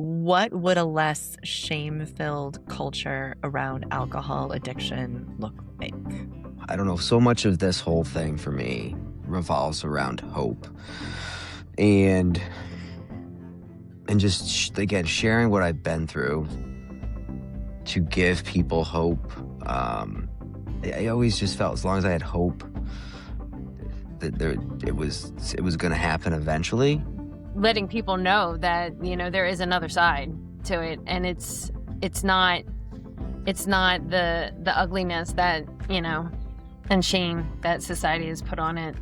What would a less shame-filled culture around alcohol addiction look like? I don't know. So much of this whole thing for me revolves around hope and just again sharing what I've been through to give people hope. I always just felt as long as I had hope that it was going to happen eventually. Letting people know that, there is another side to it, and it's not the ugliness that, and shame that society has put on it.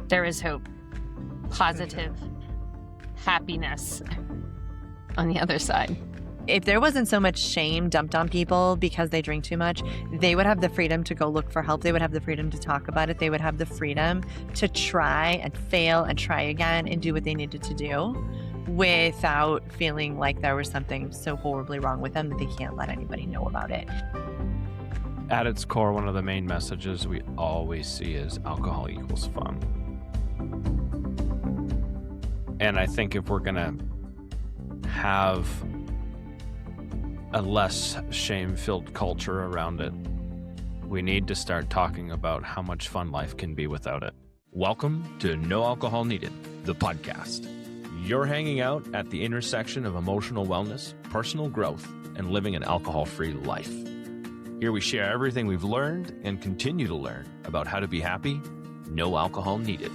There is hope, positive happiness on the other side. If there wasn't so much shame dumped on people because they drink too much, they would have the freedom to go look for help. They would have the freedom to talk about it. They would have the freedom to try and fail and try again and do what they needed to do without feeling like there was something so horribly wrong with them that they can't let anybody know about it. At its core, one of the main messages we always see is alcohol equals fun. And I think if we're going to have a less shame-filled culture around it, we need to start talking about how much fun life can be without it. Welcome to No Alcohol Needed, the podcast. You're hanging out at the intersection of emotional wellness, personal growth, and living an alcohol-free life. Here we share everything we've learned and continue to learn about how to be happy, no alcohol needed.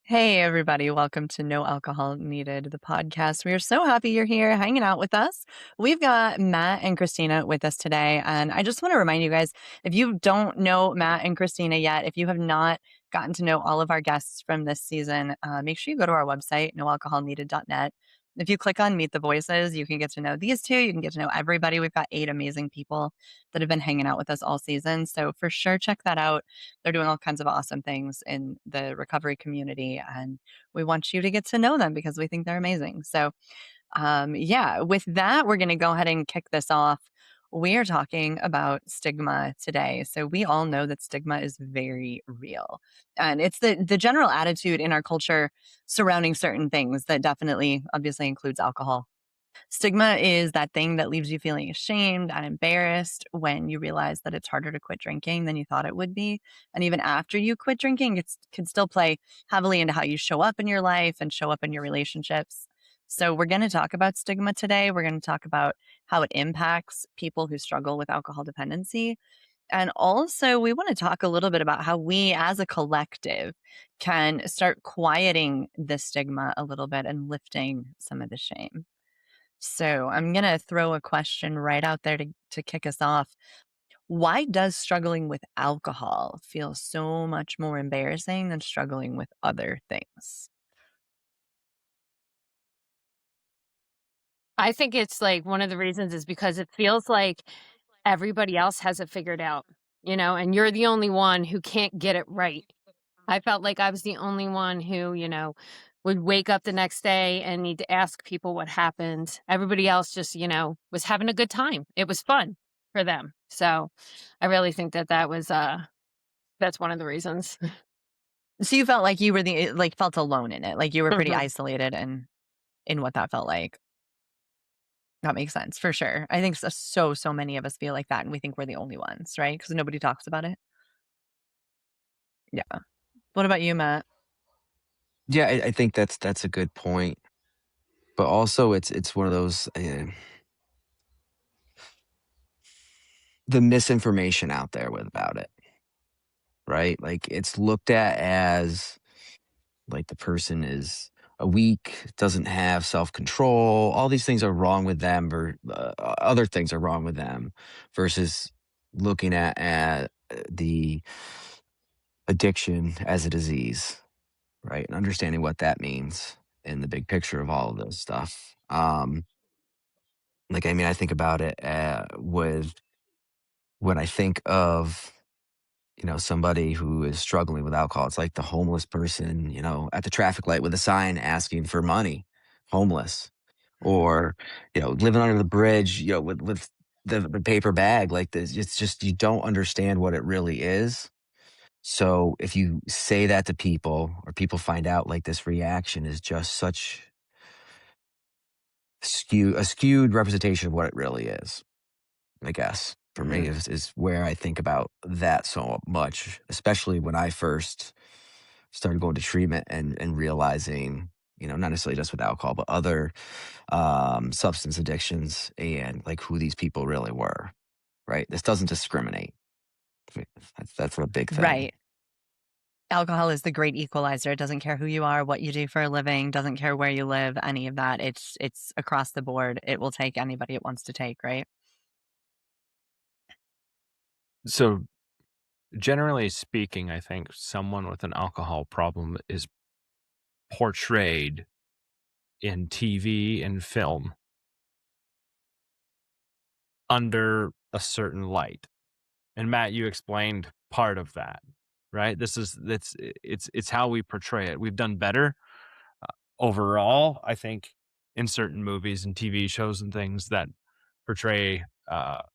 Hey, everybody. Welcome to No Alcohol Needed, the podcast. We are so happy you're here hanging out with us. We've got Matt and Kristyna with us today. And I just want to remind you guys, if you don't know Matt and Kristyna yet, if you have not gotten to know all of our guests from this season, make sure you go to our website, noalcoholneeded.net. If you click on Meet the Voices, you can get to know these two. You can get to know everybody. We've got 8 amazing people that have been hanging out with us all season. So for sure, check that out. They're doing all kinds of awesome things in the recovery community, and we want you to get to know them because we think they're amazing. So, with that, we're going to go ahead and kick this off. We are talking about stigma today. So we all know that stigma is very real. And it's the general attitude in our culture surrounding certain things that definitely, obviously, includes alcohol. Stigma is that thing that leaves you feeling ashamed and embarrassed when you realize that it's harder to quit drinking than you thought it would be. And even after you quit drinking, it can still play heavily into how you show up in your life and show up in your relationships. So we're going to talk about stigma today. We're going to talk about how it impacts people who struggle with alcohol dependency. And also, we want to talk a little bit about how we as a collective can start quieting the stigma a little bit and lifting some of the shame. So I'm going to throw a question right out there to kick us off. Why does struggling with alcohol feel so much more embarrassing than struggling with other things? I think it's like one of the reasons is because it feels like everybody else has it figured out, and you're the only one who can't get it right. I felt like I was the only one who, would wake up the next day and need to ask people what happened. Everybody else just, was having a good time. It was fun for them. So I really think that was, that's one of the reasons. So you felt like you were felt alone in it, like you were pretty Mhm. isolated and in what that felt like. That makes sense for sure. I think so many of us feel like that, and we think we're the only ones, right? Because nobody talks about it. Yeah. What about you, Matt? Yeah, I think that's a good point. But also, it's one of those the misinformation out there about it, right? Like it's looked at as like the person is a weak, doesn't have self control. All these things are wrong with them, or other things are wrong with them, versus looking at the addiction as a disease, right? And understanding what that means in the big picture of all of this stuff. I think about it with when I think of somebody who is struggling with alcohol. It's like the homeless person, at the traffic light with a sign asking for money, homeless, or living under the bridge, with the paper bag. Like this, it's just you don't understand what it really is. So if you say that to people, or people find out, like, this reaction is just such a skewed representation of what it really is, I guess, for me, Mhm. is where I think about that so much, especially when I first started going to treatment and realizing, not necessarily just with alcohol, but other substance addictions, and like who these people really were, right? This doesn't discriminate. That's a big thing. Right. Alcohol is the great equalizer. It doesn't care who you are, what you do for a living, doesn't care where you live, any of that. It's across the board. It will take anybody it wants to take, right? So, generally speaking, I think someone with an alcohol problem is portrayed in TV and film under a certain light. And Matt, you explained part of that, right? It's how we portray it. We've done better overall, I think, in certain movies and TV shows and things that portray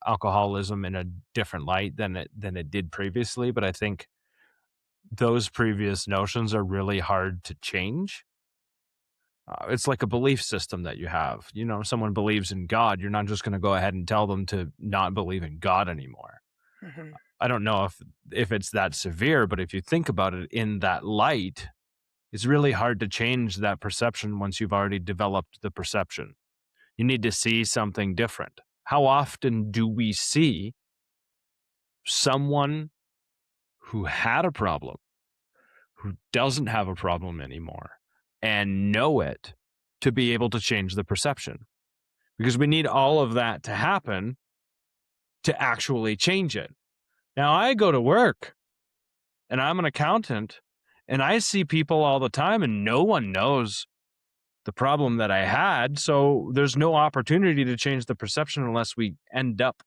alcoholism in a different light than it did previously. But I think those previous notions are really hard to change. It's like a belief system that you have. Someone believes in God, you're not just going to go ahead and tell them to not believe in God anymore. Mhm. I don't know if it's that severe, but if you think about it in that light, it's really hard to change that perception once you've already developed the perception. You need to see something different. How often do we see someone who had a problem, who doesn't have a problem anymore, and know it to be able to change the perception? Because we need all of that to happen to actually change it. Now, I go to work and I'm an accountant, and I see people all the time, and no one knows the problem that I had. So there's no opportunity to change the perception unless we end up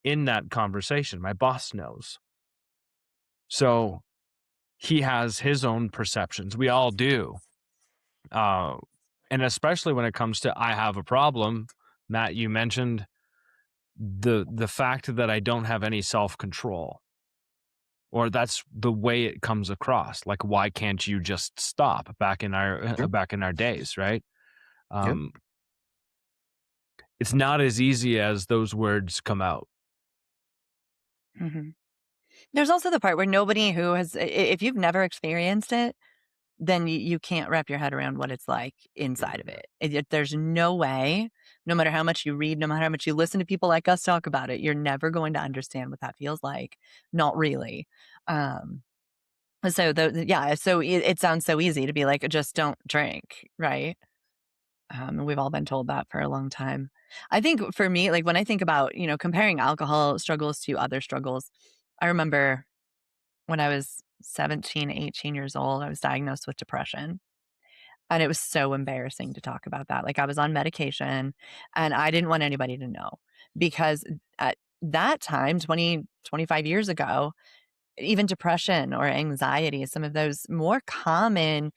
in that conversation. My boss knows. So he has his own perceptions. We all do. Uh, and especially when it comes to I have a problem, Matt, you mentioned the fact that I don't have any self-control, or that's the way it comes across. Like, why can't you just stop? Back in Yep. our days, right? Yep. Um, it's not as easy as those words come out. Mhm. There's also the part where nobody who has, if you've never experienced it, then you can't wrap your head around what it's like inside of it. There's no way, no matter how much you read, no matter how much you listen to people like us talk about it, you're never going to understand what that feels like. Not really. Um, so it sounds so easy to be like, just don't drink, right? We've all been told that for a long time. I think for me, like when I think about, comparing alcohol struggles to other struggles, I remember when I was 17, 18 years old, I was diagnosed with depression. And it was so embarrassing to talk about that. Like I was on medication and I didn't want anybody to know because at that time, 20, 25 years ago, even depression or anxiety, some of those more common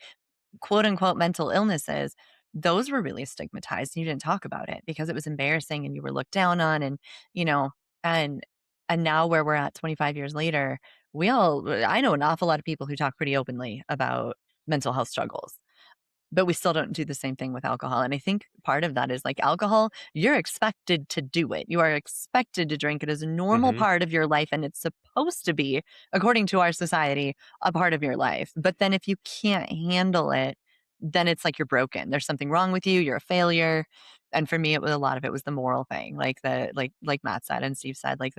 quote unquote mental illnesses, those were really stigmatized. You didn't talk about it because it was embarrassing and you were looked down on you know, and and now where we're at 25 years later, I know an awful lot of people who talk pretty openly about mental health struggles. But we still don't do the same thing with alcohol, and I think part of that is, like, alcohol, you're expected to do it. You are expected to drink it as a normal Mm-hmm. part of your life, and it's supposed to be, according to our society, a part of your life. But then if you can't handle it, then it's like you're broken. There's something wrong with you, you're a failure, and for me, a lot of it was the moral thing, like Matt said and Steve said, like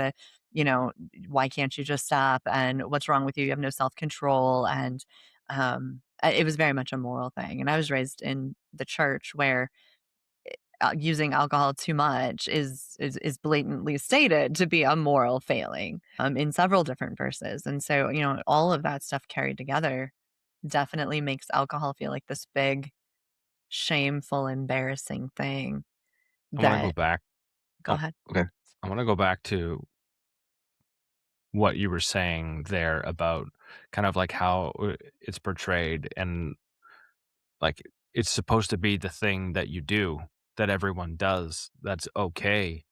you know, "Why can't you just stop?" and "What's wrong with you? You have no self-control," and it was very much a moral thing, and I was raised in the church where, using alcohol too much is blatantly stated to be a moral failing, in several different verses, and so, all of that stuff carried together definitely makes alcohol feel like this big, shameful, embarrassing thing I want to go that back. Go Oh, ahead. Okay. I want to go back to what you were saying there about kind of like how it's portrayed, and like it's supposed to be the thing that you do, that everyone does, that's okay.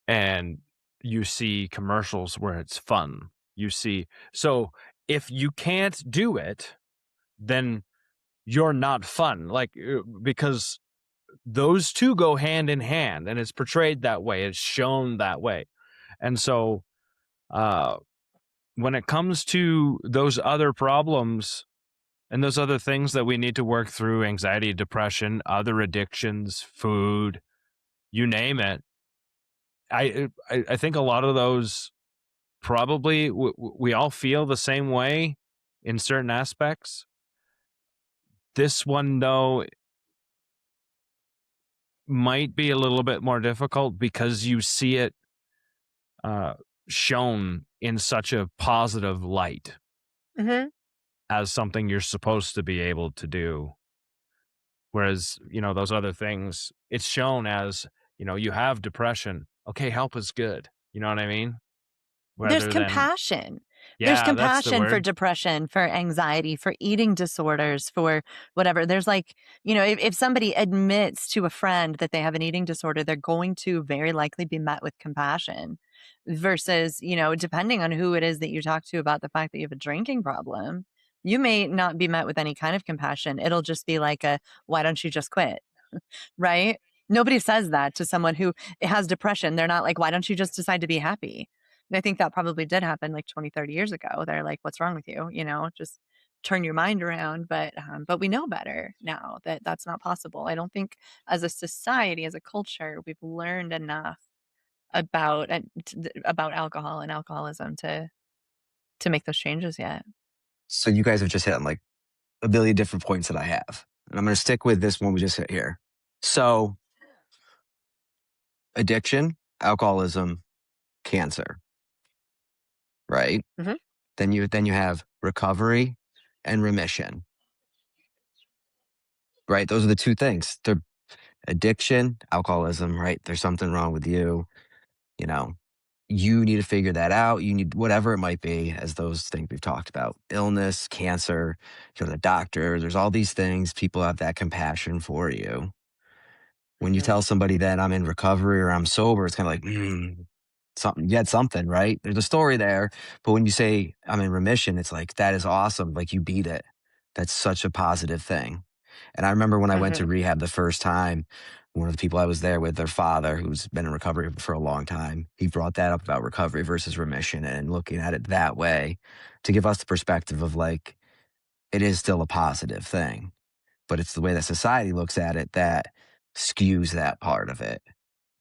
And you see commercials where it's fun. you see. So if you can't do it, then you're not fun. Like, because those two go hand in hand, and it's portrayed that way. It's shown that way. And so, when it comes to those other problems and those other things that we need to work through, anxiety, depression, other addictions, food, you name it, I think a lot of those probably we all feel the same way in certain aspects. This one, though, might be a little bit more difficult because you see it shown in such a positive light Mm-hmm. as something you're supposed to be able to do. Whereas, those other things, it's shown as, you have depression. Okay, help is good. You know what I mean? There's Rather than, compassion. There's yeah, that's the compassion for word. depression, for anxiety, for eating disorders, for whatever. There's like, if somebody admits to a friend that they have an eating disorder, they're going to very likely be met with compassion versus, depending on who it is that you talk to about the fact that you have a drinking problem, you may not be met with any kind of compassion. It'll just be like why don't you just quit? Right? Nobody says that to someone who has depression. They're not like, why don't you just decide to be happy? And I think that probably did happen like 20, 30 years ago. They're like, what's wrong with you? Just turn your mind around. But we know better now that that's not possible. I don't think as a society, as a culture, we've learned enough about about alcohol and alcoholism to make those changes yet. So you guys have just hit on like a billion different points that I have. And I'm going to stick with this one we just hit here. So addiction, alcoholism, cancer, right? Mhm. Then you have recovery and remission, right? Those are the two things. They're addiction, alcoholism, right? There's something wrong with you. You know, you need to figure that out. You need whatever it might be, as those things we've talked about, illness, cancer, you go to the doctor. There's all these things. People have that compassion for you. When you Mhm. tell somebody that I'm in recovery or I'm sober, it's kind of like, something, you had something, right? There's a story there. But when you say I'm in remission, it's like, that is awesome. Like you beat it. That's such a positive thing. And I remember when I went to Mhm. rehab the first time, one of the people I was there with, their father, who's been in recovery for a long time, he brought that up about recovery versus remission and looking at it that way to give us the perspective of like, it is still a positive thing, but it's the way that society looks at it that skews that part of it.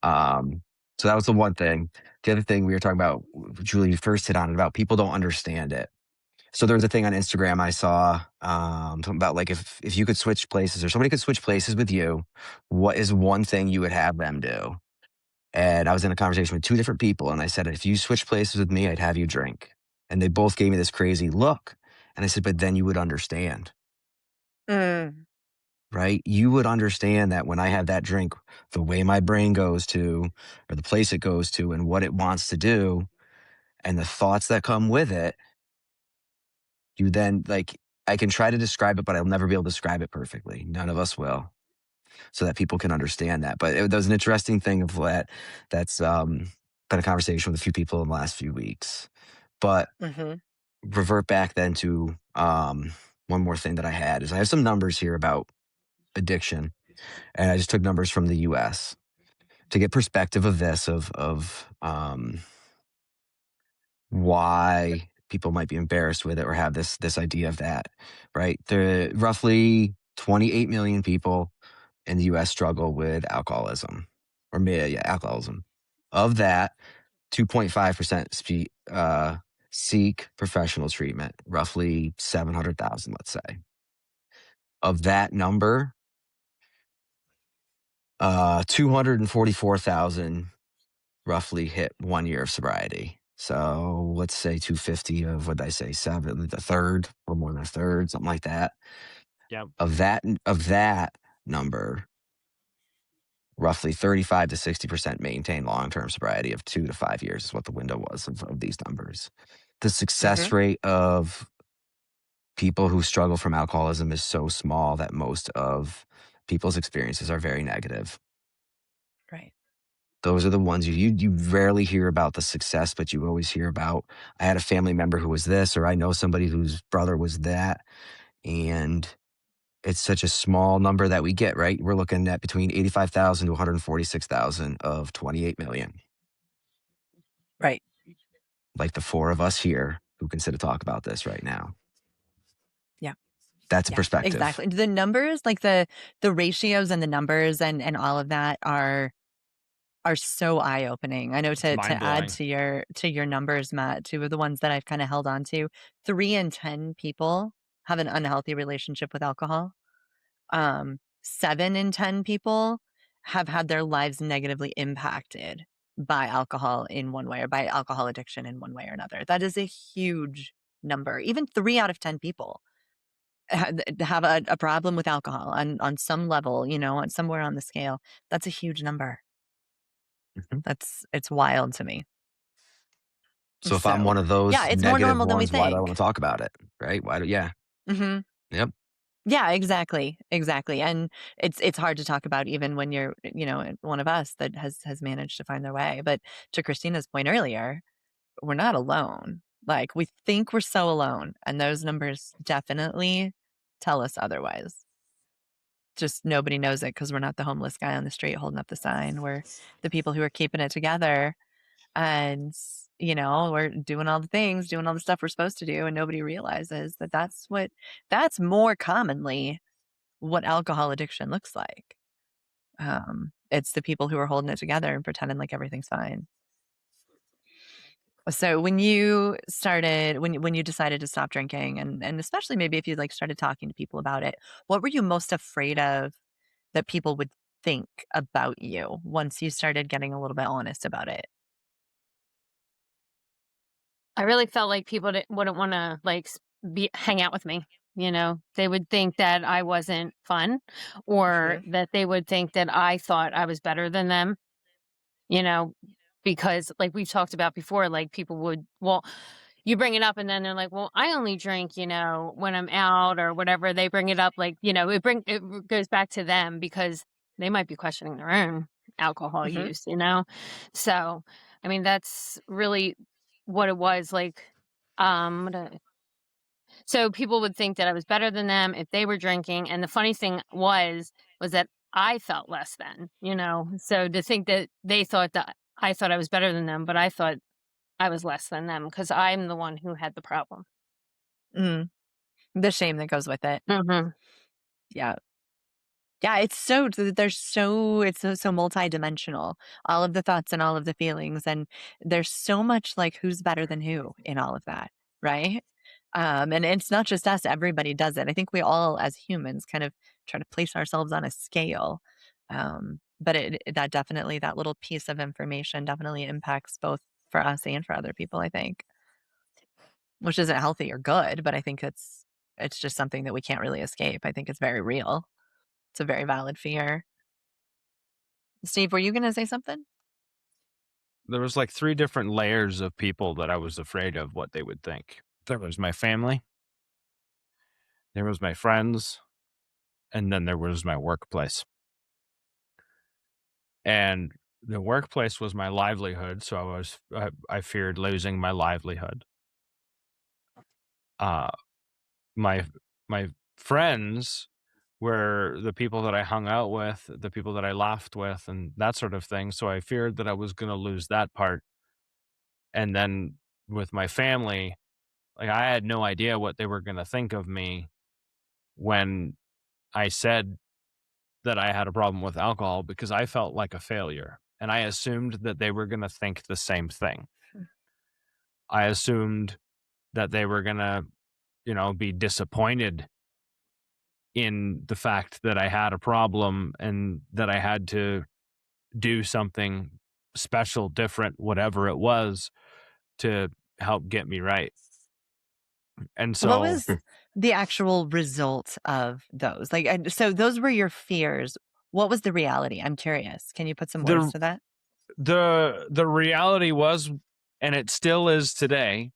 So that was the one thing. The other thing we were talking about, Julie, you first hit on it about people don't understand it. So there was a thing on Instagram I saw talking about like if you could switch places or somebody could switch places with you, what is one thing you would have them do? And I was in a conversation with two different people, and I said, if you switch places with me, I'd have you drink. And they both gave me this crazy look. And I said, but then you would understand, Mm. right? You would understand that when I have that drink, the way my brain goes to, or the place it goes to, and what it wants to do, and the thoughts that come with it, you then like, I can try to describe it, but I'll never be able to describe it perfectly. None of us will, so that people can understand that. But that was an interesting thing of that. That's been a conversation with a few people in the last few weeks. But Mhm. revert back then to one more thing that I had is I have some numbers here about addiction, and I just took numbers from the U.S. to get perspective of this of why people might be embarrassed with it or have this idea of that, right? There roughly 28 million people in the US struggle with alcoholism or alcoholism. Of that, 2.5% seek professional treatment, roughly 700,000, let's say. Of that number, 244,000 roughly hit 1 year of sobriety. So let's say 250 of what did I say, a third or more than a third, something like that. Yeah. Of that number, roughly 35 to 60% maintain long-term sobriety of 2 to 5 years is what the window was of these numbers. The success Mhm. rate of people who struggle from alcoholism is so small that most of people's experiences are very negative. Right. Those are the ones you rarely hear about the success, but you always hear about, I had a family member who was this, or I know somebody whose brother was that. And it's such a small number that we get, right? We're looking at between 85,000 to 146,000 of 28 million. Right. Like the four of us here who can sit and talk about this right now. Yeah. That's a Yeah, perspective. exactly. The numbers, like the ratios and the numbers and all of that are so eye-opening. I know It's to add mind-blowing. to your numbers, Matt, two of the ones that I've kind of held on to, 3 in 10 people have an unhealthy relationship with alcohol. 7 in 10 people have had their lives negatively impacted by alcohol in one way or by alcohol addiction in one way or another. That is a huge number. Even 3 out of 10 people have a problem with alcohol on some level, you know, on somewhere on the scale. That's a huge number. Mhm. It's wild to me. So if I'm So, one of yeah, those it's more negative normal than we ones, why do I want think. to talk about it? Right? Why do, yeah. Mhm. Yep. Yeah, exactly, exactly, and it's hard to talk about even when you're, you know, one of us that has managed to find their way, but to Christina's point earlier, we're not alone. Like, we think we're so alone, and those numbers definitely tell us otherwise. Just nobody knows it because 'cause we're not the homeless guy on the street holding up the sign. We're the people who are keeping it together, and, you know, we're doing all the things, doing all the stuff we're supposed to do, and nobody realizes that that's more commonly what alcohol addiction looks like. It's the people who are holding it together and pretending like everything's fine. So when you decided to stop drinking and especially maybe if you like started talking to people about it, what were you most afraid of that people would think about you once you started getting a little bit honest about it? I really felt like people wouldn't want to hang out with me. You know, they would think that I wasn't fun, or Mhm. that they would think that I thought I was better than them. You know, because like we've talked about before, like people would, well, you bring it up and then they're like, well, I only drink, you know, when I'm out or whatever. They bring it up like, you know, goes back to them because they might be questioning their own alcohol Mhm. use, you know? So, I mean, that's really what it was like. So people would think that I was better than them if they were drinking. And the funny thing was that I felt less than, you know? So to think that they thought that I thought I was better than them, but I thought I was less than them because I'm the one who had the problem. Mm. The shame that goes with it. Mhm. Yeah. Yeah, it's so there's so it's so multidimensional. All of the thoughts and all of the feelings, and there's so much like who's better than who in all of that, right? And it's not just us, everybody does it. I think we all as humans kind of try to place ourselves on a scale. But that definitely that little piece of information definitely impacts both for us and for other people, I think. Which isn't healthy or good, but I think it's just something that we can't really escape. I think it's very real. It's a very valid fear. Steve, were you gonna say something? There was like 3 different layers of people that I was afraid of what they would think. There was my family, there was my friends, and then there was my workplace. And the workplace was my livelihood, so I feared losing my livelihood. Uh, my my friends were the people that I hung out with, the people that I laughed with, and that sort of thing, so I feared that I was gonna lose that part. And then with my family, like, I had no idea what they were gonna think of me when I said that I had a problem with alcohol because I felt like a failure, and I assumed that they were gonna think the same thing. I assumed that they were gonna, be disappointed in the fact that I had a problem and that I had to do something special, different, whatever it was to help get me right. And What so was the actual result of those? Like, and so those were your fears. What was the reality? I'm curious. Can you put some words the to that? the reality was, and it still is today,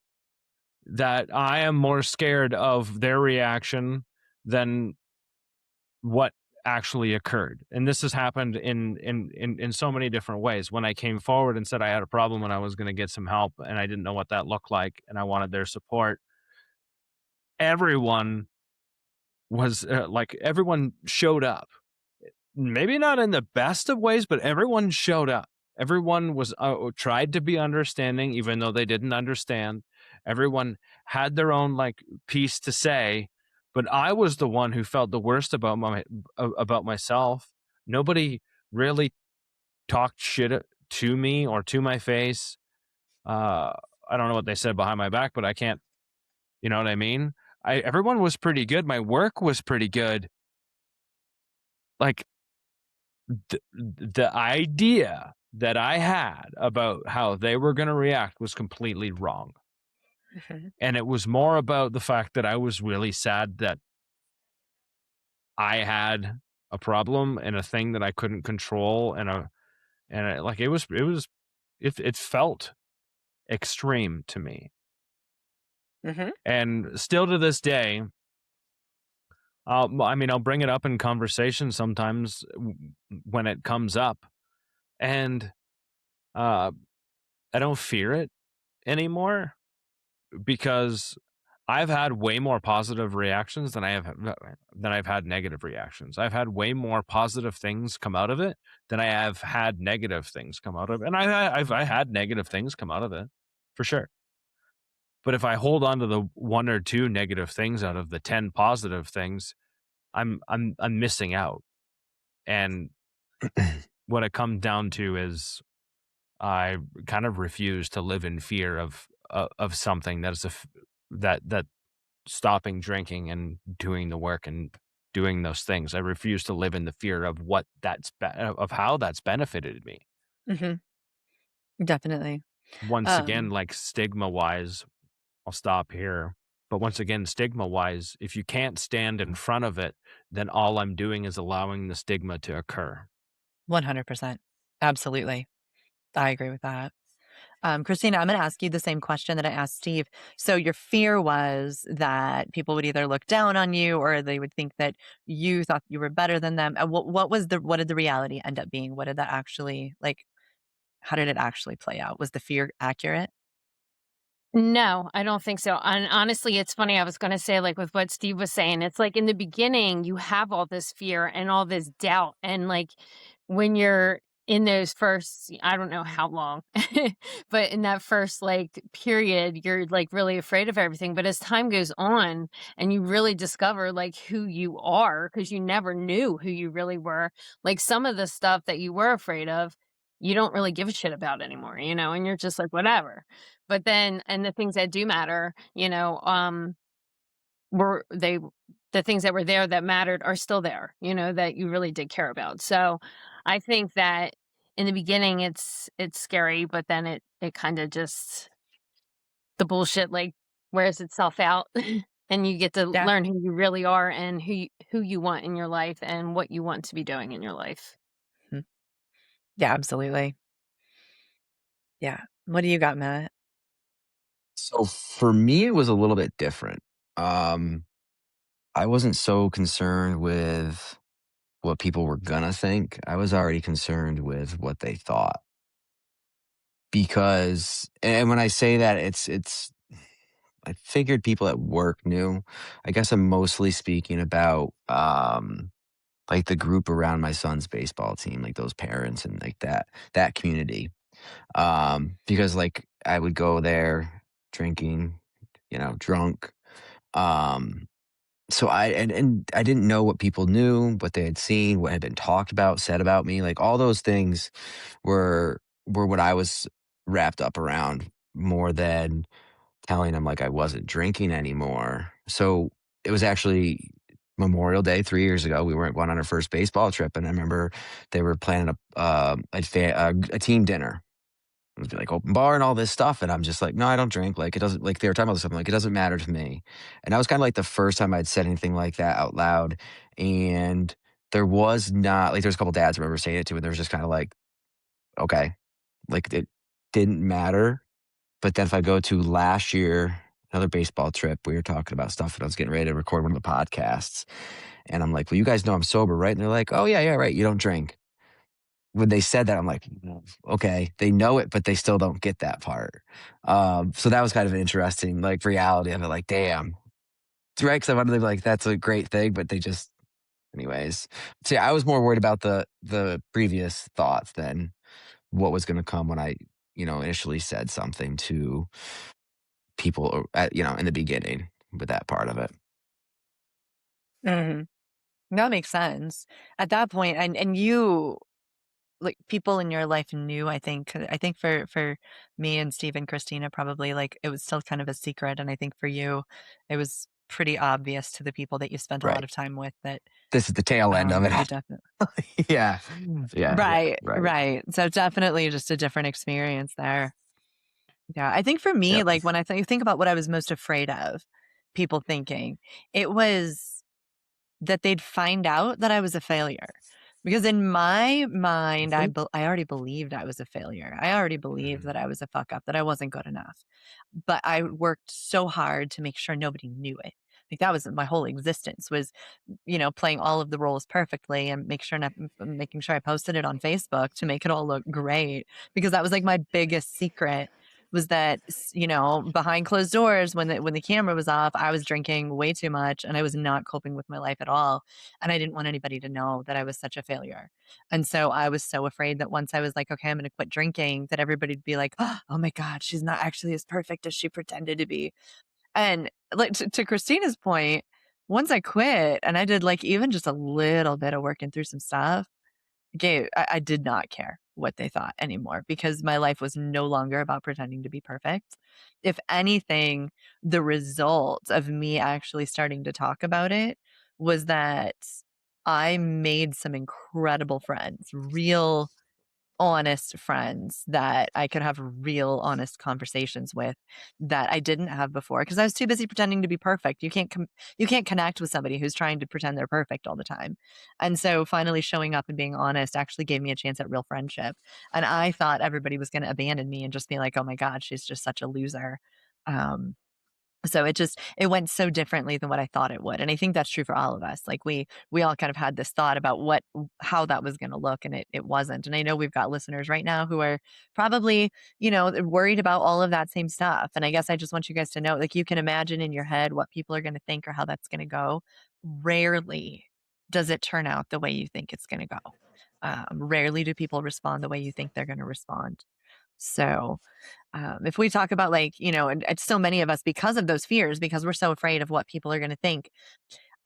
that I am more scared of their reaction than what actually occurred. And this has happened in so many different ways. When I came forward and said I had a problem and I was going to get some help and I didn't know what that looked like and I wanted their support, everyone was everyone showed up. Maybe not in the best of ways, but everyone showed up. Everyone was tried to be understanding, even though they didn't understand. Everyone had their own piece to say, but I was the one who felt the worst about myself. Nobody really talked shit to me or to my face. I don't know what they said behind my back, but I can't. You know what I mean? Everyone was pretty good. My work was pretty good. Like the idea that I had about how they were going to react was completely wrong. And it was more about the fact that I was really sad that I had a problem and a thing that I couldn't control, it felt extreme to me. And still to this day, I'll bring it up in conversation sometimes when it comes up, and I don't fear it anymore, because I've had way more positive reactions than I've had negative reactions. I've had way more positive things come out of it than I have had negative things come out of it. And I've had negative things come out of it, for sure. But if I hold on to the 1 or 2 negative things out of the 10 positive things, I'm missing out. And what it comes down to is I kind of refuse to live in fear of something that stopping drinking and doing the work and doing those things. I refuse to live in the fear of of how that's benefited me. Definitely. Once again, stigma wise, I'll stop here. But once again, stigma wise, if you can't stand in front of it, then all I'm doing is allowing the stigma to occur. 100%. Absolutely. I agree with that. Kristyna, I'm going to ask you the same question that I asked Steve. So your fear was that people would either look down on you or they would think that you thought you were better than them. What did the reality end up being? What did that actually, how did it actually play out? Was the fear accurate? No, I don't think so. And honestly, it's funny. I was going to say, with what Steve was saying, it's in the beginning, you have all this fear and all this doubt. And when you're in those first, I don't know how long, but in that first period, you're really afraid of everything. But as time goes on and you really discover who you are, because you never knew who you really were, some of the stuff that you were afraid of, you don't really give a shit about anymore, and you're just whatever. But then, and the things that do matter, were the things that were there that mattered are still there, that you really did care about. So I think that in the beginning it's scary, but then it kind of just, the bullshit wears itself out and you get to Yeah. learn who you really are and who you want in your life and what you want to be doing in your life. Yeah, absolutely. Yeah. What do you got, Matt? So for me, it was a little bit different. I wasn't so concerned with what people were gonna think. I was already concerned with what they thought. Because, and when I say that, I figured people at work knew. I guess I'm mostly speaking about the group around my son's baseball team, like those parents and that community. Because I would go there drinking, drunk. So and I didn't know what people knew, what they had seen, what had been talked about, said about me. Like all those things were what I was wrapped up around more than telling them I wasn't drinking anymore. So it was actually Memorial Day 3 years ago. We went on our first baseball trip, and I remember they were planning a team dinner. It would be open bar and all this stuff, and I'm just no, I don't drink. It doesn't, they were talking about something it doesn't matter to me. And that was kind of the first time I'd said anything like that out loud. And there was not there's a couple dads I remember saying it to, and there was just kind of okay, it didn't matter. But then if I go to last year, another baseball trip, we were talking about stuff, and I was getting ready to record one of the podcasts. And I'm like, well, you guys know I'm sober, right? And they're like, oh, yeah, right. You don't drink. When they said that, I'm like, okay, they know it, but they still don't get that part. So that was kind of an interesting like reality of it. Like, damn, right? Because I wanted to be like, that's a great thing, but they just, anyways. So yeah, I was more worried about the previous thoughts than what was going to come when I, initially said something to people, in the beginning with that part of it. Mhm. That makes sense. At that point, and you like people in your life knew, I think for me and Steve and Kristyna, probably like it was still kind of a secret. And I think for you, it was pretty obvious to the people that you spent a lot Right. of time with that This is the tail end of it. you definitely Yeah. Yeah. right, Right. right. So definitely just a different experience there. Yeah, I think for me, Yep. like when I think about what I was most afraid of, people thinking, it was that they'd find out that I was a failure. Because in my mind, Mhm. I already believed I was a failure. I already believed Mhm. that I was a fuck up, that I wasn't good enough. But I worked so hard to make sure nobody knew it. Like that was my whole existence was, playing all of the roles perfectly and making sure I posted it on Facebook to make it all look great. Because that was like my biggest secret was that behind closed doors when the camera was off, I was drinking way too much and I was not coping with my life at all, and I didn't want anybody to know that I was such a failure. And so I was so afraid that once I was like, okay, I'm going to quit drinking, that everybody'd be like, oh my god, she's not actually as perfect as she pretended to be. And like to Christina's point, once I quit and I did like even just a little bit of working through some stuff, I did not care what they thought anymore because my life was no longer about pretending to be perfect. If anything, the result of me actually starting to talk about it was that I made some incredible friends, real honest friends that I could have real honest conversations with that I didn't have before because I was too busy pretending to be perfect. You can't connect with somebody who's trying to pretend they're perfect all the time. And so finally showing up and being honest actually gave me a chance at real friendship. And I thought everybody was going to abandon me and just be like, "Oh my god, she's just such a loser." Um so it went so differently than what I thought it would, and I think that's true for all of us. Like, we all kind of had this thought about how that was gonna look, and it wasn't, and I know we've got listeners right now who are probably, worried about all of that same stuff, and I guess I just want you guys to know, like, you can imagine in your head what people are gonna think or how that's gonna go. Rarely does it turn out the way you think it's gonna go. Rarely do people respond the way you think they're gonna respond. So if we talk about like, and so many of us, because of those fears, because we're so afraid of what people are going to think,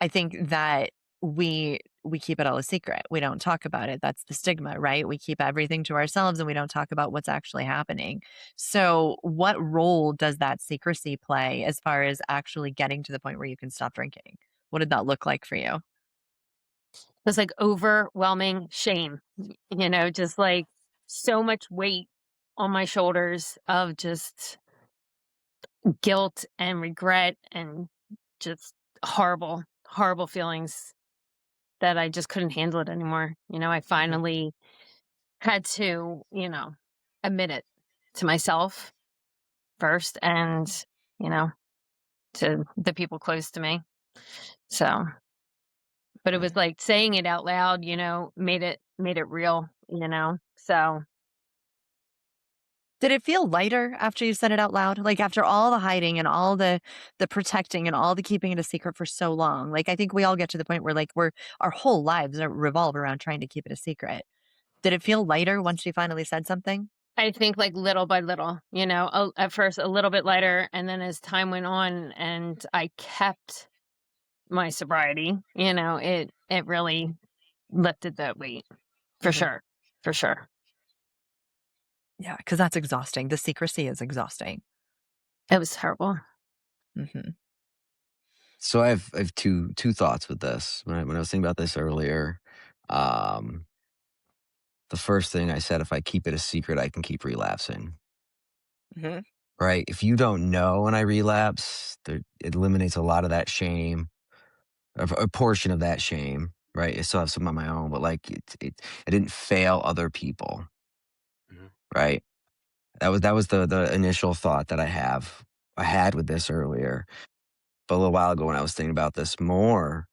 I think that we keep it all a secret. We don't talk about it. That's the stigma, right? We keep everything to ourselves and we don't talk about what's actually happening. So what role does that secrecy play as far as actually getting to the point where you can stop drinking? What did that look like for you? It's like overwhelming shame, just like so much weight on my shoulders of just guilt and regret and just horrible, horrible feelings that I just couldn't handle it anymore. I Mhm. finally had to, admit it to myself first and, you know, to the people close to me. So, but it was like saying it out loud, made it real, So Did it feel lighter after you said it out loud? Like after all the hiding and all the protecting and all the keeping it a secret for so long. Like I think we all get to the point where like our whole lives revolve around trying to keep it a secret. Did it feel lighter once you finally said something? I think like little by little, at first a little bit lighter. And then as time went on and I kept my sobriety, it really lifted that weight for Mhm. sure. For sure. Yeah, because that's exhausting. The secrecy is exhausting. It was terrible. Mhm. So I have two thoughts with this. When I was thinking about this earlier, um, the first thing I said, if I keep it a secret, I can keep relapsing. Mhm. Right? If you don't know when I relapse, it eliminates a lot of that shame, a portion of that shame. Right? I still have some on my own, but like I didn't fail other people. Mhm. Right? That was the initial thought that I had with this earlier. But a little while ago when I was thinking about this more,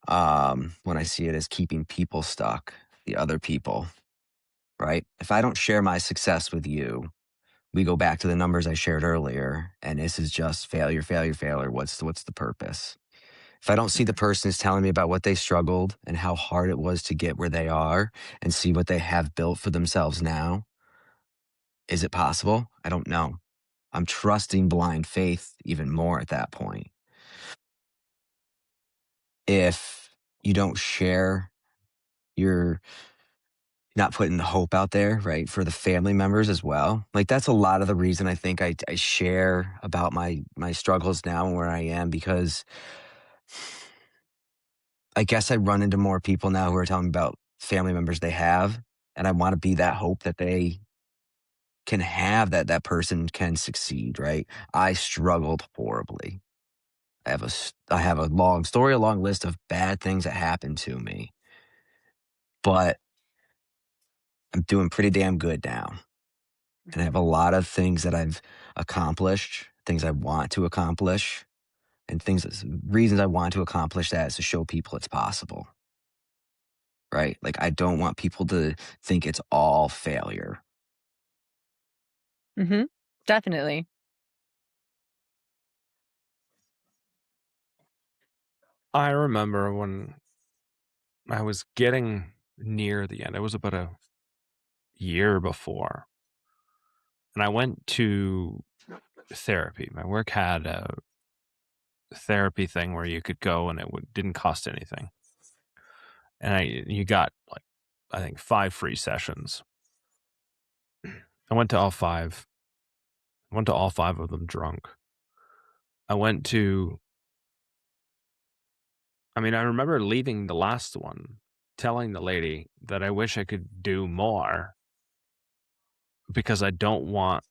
when I see it as keeping people stuck, the other people, right? If I don't share my success with you, we go back to the numbers I shared earlier, and this is just failure, failure, failure. What's the purpose? If I don't see the person who's telling me about what they struggled and how hard it was to get where they are and see what they have built for themselves now, is it possible? I don't know. I'm trusting blind faith even more at that point. If you don't share, you're not putting the hope out there, right, for the family members as well. Like, that's a lot of the reason I think I share about my struggles now and where I am, because I guess I run into more people now who are telling me about family members they have, and I want to be that hope that they can have, that person can succeed, right? I struggled horribly. I have a long story, a long list of bad things that happened to me, but I'm doing pretty damn good now. And I have a lot of things that I've accomplished, things I want to accomplish, and reasons I want to accomplish that is to show people it's possible, right? Like, I don't want people to think it's all failure. Mm-hmm. Definitely. I remember when I was getting near the end, it was about a year before, and I went to therapy. My work had a therapy thing where you could go and didn't cost anything. And you got, like, I think 5 free sessions. I went to all 5. I went to all 5 of them drunk. I remember leaving the last one, telling the lady that I wish I could do more because I don't want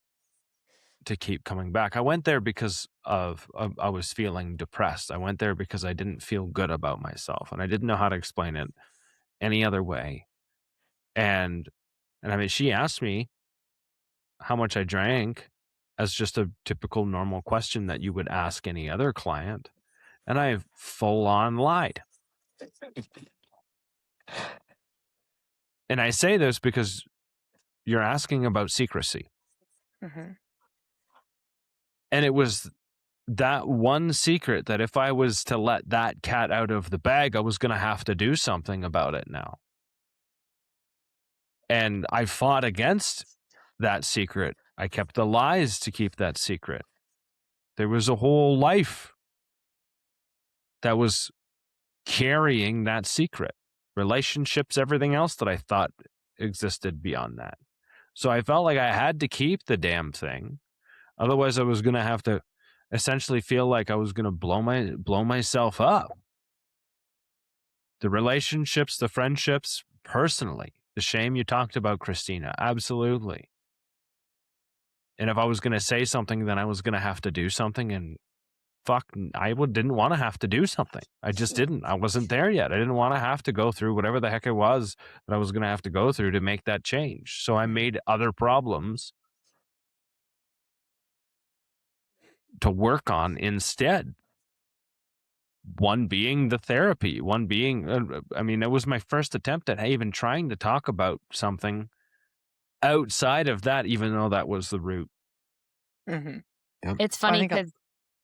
to keep coming back. I went there because I was feeling depressed. I went there because I didn't feel good about myself, and I didn't know how to explain it any other way. And I mean, she asked me how much I drank as just a typical normal question that you would ask any other client. And I full on lied. And I say this because you're asking about secrecy. Mm-hmm. And it was that one secret that if I was to let that cat out of the bag, I was going to have to do something about it now. And I fought against that secret. I kept the lies to keep that secret. There was a whole life that was carrying that secret. Relationships, everything else that I thought existed beyond that. So I felt like I had to keep the damn thing. Otherwise, I was going to have to essentially feel like I was going to blow myself up. The relationships, the friendships, personally, the shame you talked about, Kristyna, absolutely. And if I was going to say something, then I was going to have to do something, and didn't want to have to do something. I just didn't. I wasn't there yet. I didn't want to have to go through whatever the heck it was that I was going to have to go through to make that change. So I made other problems to work on instead. One being the therapy, one being, it was my first attempt at even trying to talk about something outside of that, even though that was the root. Mm-hmm. Yep. It's funny because,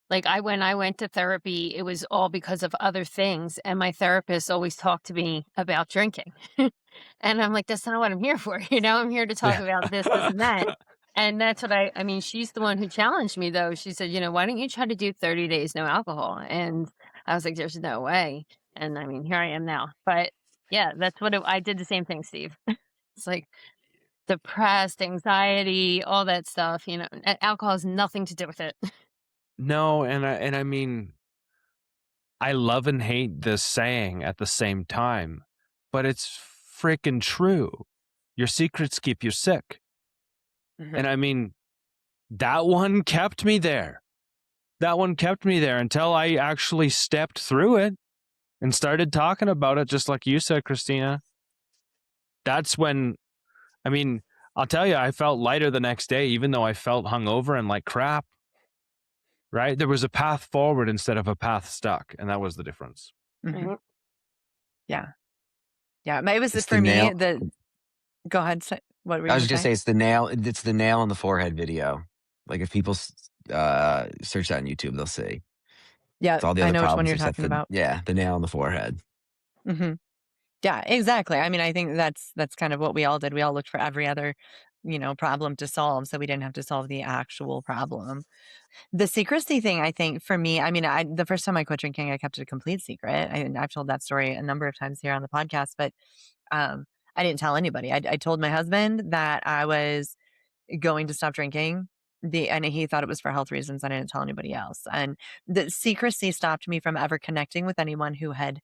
like, when I went to therapy, it was all because of other things. And my therapist always talked to me about drinking. And I'm like, that's not what I'm here for. I'm here to talk about this, and that. And that's what she's the one who challenged me, though. She said, why don't you try to do 30 days, no alcohol? And I was like, there's no way. And here I am now. But yeah, that's what I did the same thing, Steve. It's like depressed, anxiety, all that stuff, alcohol has nothing to do with it. No, I love and hate this saying at the same time, but it's freaking true. Your secrets keep you sick. Mm-hmm. And that one kept me there. That one kept me there until I actually stepped through it and started talking about it, just like you said, Kristyna. That's when, I'll tell you, I felt lighter the next day, even though I felt hungover and like crap. Right? There was a path forward instead of a path stuck, and that was the difference. Mm-hmm. Yeah. Yeah. It was It's the for me, nail. go ahead. What were you I going was to just gonna say? say it's the nail. It's the nail on the forehead video. Like if people search that on YouTube, they'll see Yeah. it's all the I other know which one problems you're except talking for about. the nail on the forehead. Hmm. Yeah, exactly. I mean, I think that's kind of what we all did. We all looked for every other, problem to solve, so we didn't have to solve the actual problem. The secrecy thing, I think, for me, I mean, the first time I quit drinking, I kept it a complete secret. I've told that story a number of times here on the podcast, but um, I didn't tell anybody. I told my husband that I was going to stop drinking. And he thought it was for health reasons. I didn't tell anybody else. And the secrecy stopped me from ever connecting with anyone who had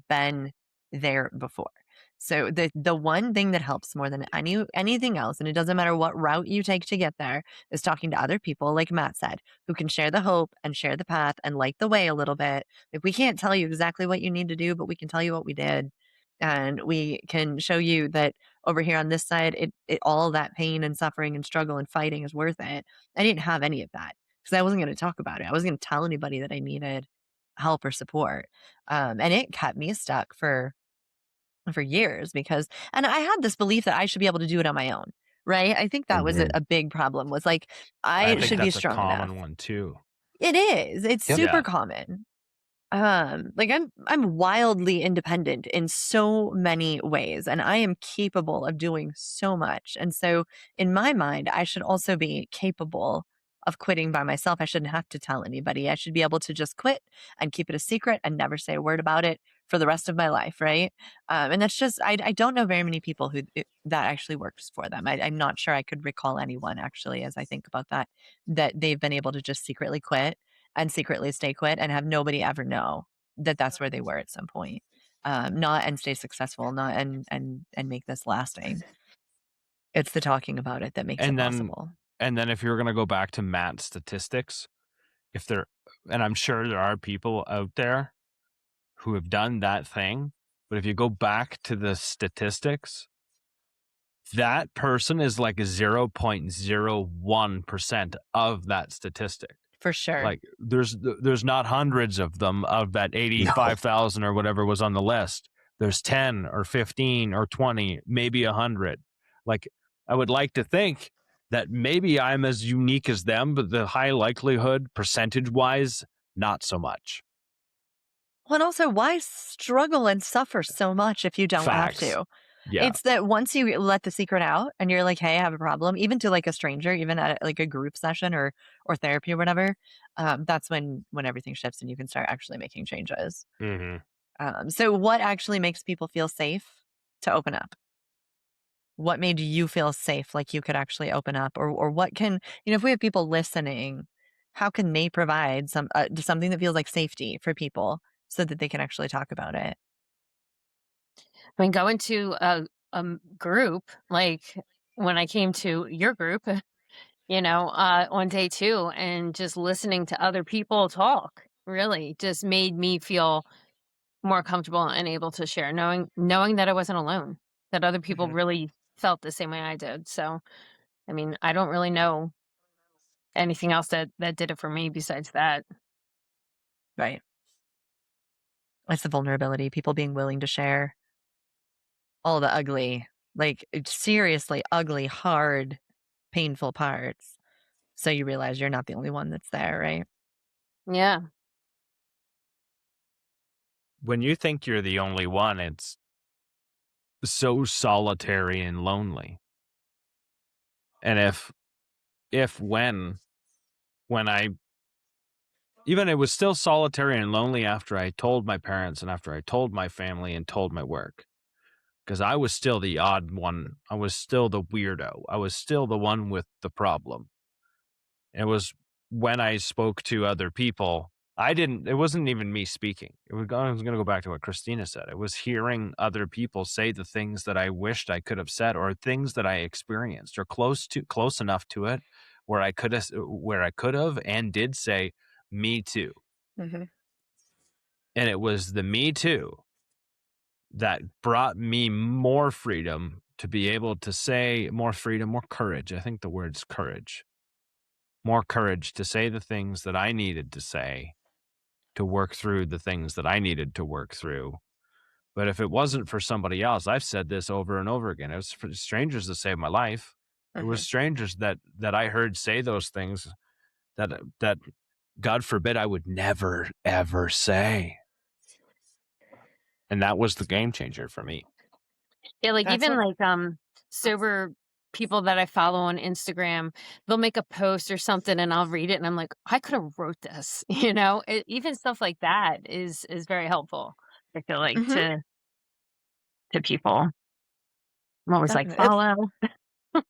been there before. So the one thing that helps more than anything else, and it doesn't matter what route you take to get there, is talking to other people, like Matt said, who can share the hope and share the path and light the way a little bit. Like we can't tell you exactly what you need to do, but we can tell you what we did. And we can show you that over here on this side, it all that pain and suffering and struggle and fighting is worth it. I didn't have any of that because I wasn't going to talk about it. I wasn't going to tell anybody that I needed help or support. And it kept me stuck for years because, and I had this belief that I should be able to do it on my own. Right. I think that was a, Mhm. a big problem was like, I I think should be that's a strong enough. common one too. It is. It's Yep. super Yeah. common. Like I'm wildly independent in so many ways and I am capable of doing so much. And so in my mind, I should also be capable of quitting by myself. I shouldn't have to tell anybody. I should be able to just quit and keep it a secret and never say a word about it for the rest of my life, right? And that's just I don't know very many people that actually works for them. I'm not sure I could recall anyone actually as I think about that they've been able to just secretly quit and secretly stay quit and have nobody ever know that that's where they were at some point. Not and stay successful, not and make this lasting. It's the talking about it that makes it And then possible. if you're gonna go back to Matt's statistics, if there and I'm sure there are people out there who have done that thing, but if you go back to the statistics, that person is like 0.01% of that statistic. For sure. Like there's not hundreds of them of that No. 85,000 or whatever was on the list. There's 10 or 15 or 20, maybe 100. Like I would like to think that maybe I'm as unique as them, but the high likelihood percentage wise, not so much. Well, and also, why struggle and suffer so much if you don't have Facts. to? Yeah. It's that once you let the secret out and you're like, "Hey, I have a problem," even to like a stranger, even at like a group session or therapy or whatever, that's when everything shifts and you can start actually making changes. Mm-hmm. So, what actually makes people feel safe to open up? What made you feel safe, like you could actually open up, or what can if we have people listening, how can they provide something that feels like safety for people so that they can actually talk about it? I mean, going to a group, like when I came to your group, on day 2 and just listening to other people talk really just made me feel more comfortable and able to share, knowing that I wasn't alone, that other people Mhm. really felt the same way I did. So, I mean, I don't really know anything else that did it for me besides that. Right. It's the vulnerability, people being willing to share all the ugly, like seriously ugly, hard, painful parts. So you realize you're not the only one that's there, right? Yeah. When you think you're the only one, it's so solitary and lonely. And when I even it was still solitary and lonely after I told my parents and after I told my family and told my work, because I was still the odd one. I was still the weirdo. I was still the one with the problem. It was when I spoke to other people, it wasn't even me speaking. I was going to go back to what Kristyna said. It was hearing other people say the things that I wished I could have said, or things that I experienced, or close enough to it where I could have and did say, me too. Hmm. And it was the me too that brought me more freedom to be able to say, more freedom, more courage. I think the word's courage. More courage to say the things that I needed to say, to work through the things that I needed to work through. But if it wasn't for somebody else, I've said this over and over again. It was for strangers that saved my life. It was strangers that I heard say those things that God forbid I would never ever say. And that was the game changer for me. Yeah, like That's even what, like sober people that I follow on Instagram, they'll make a post or something and I'll read it and I'm like, I could have wrote this, even stuff like that is very helpful. I feel like mhm, to people. I'm always like, definitely. follow.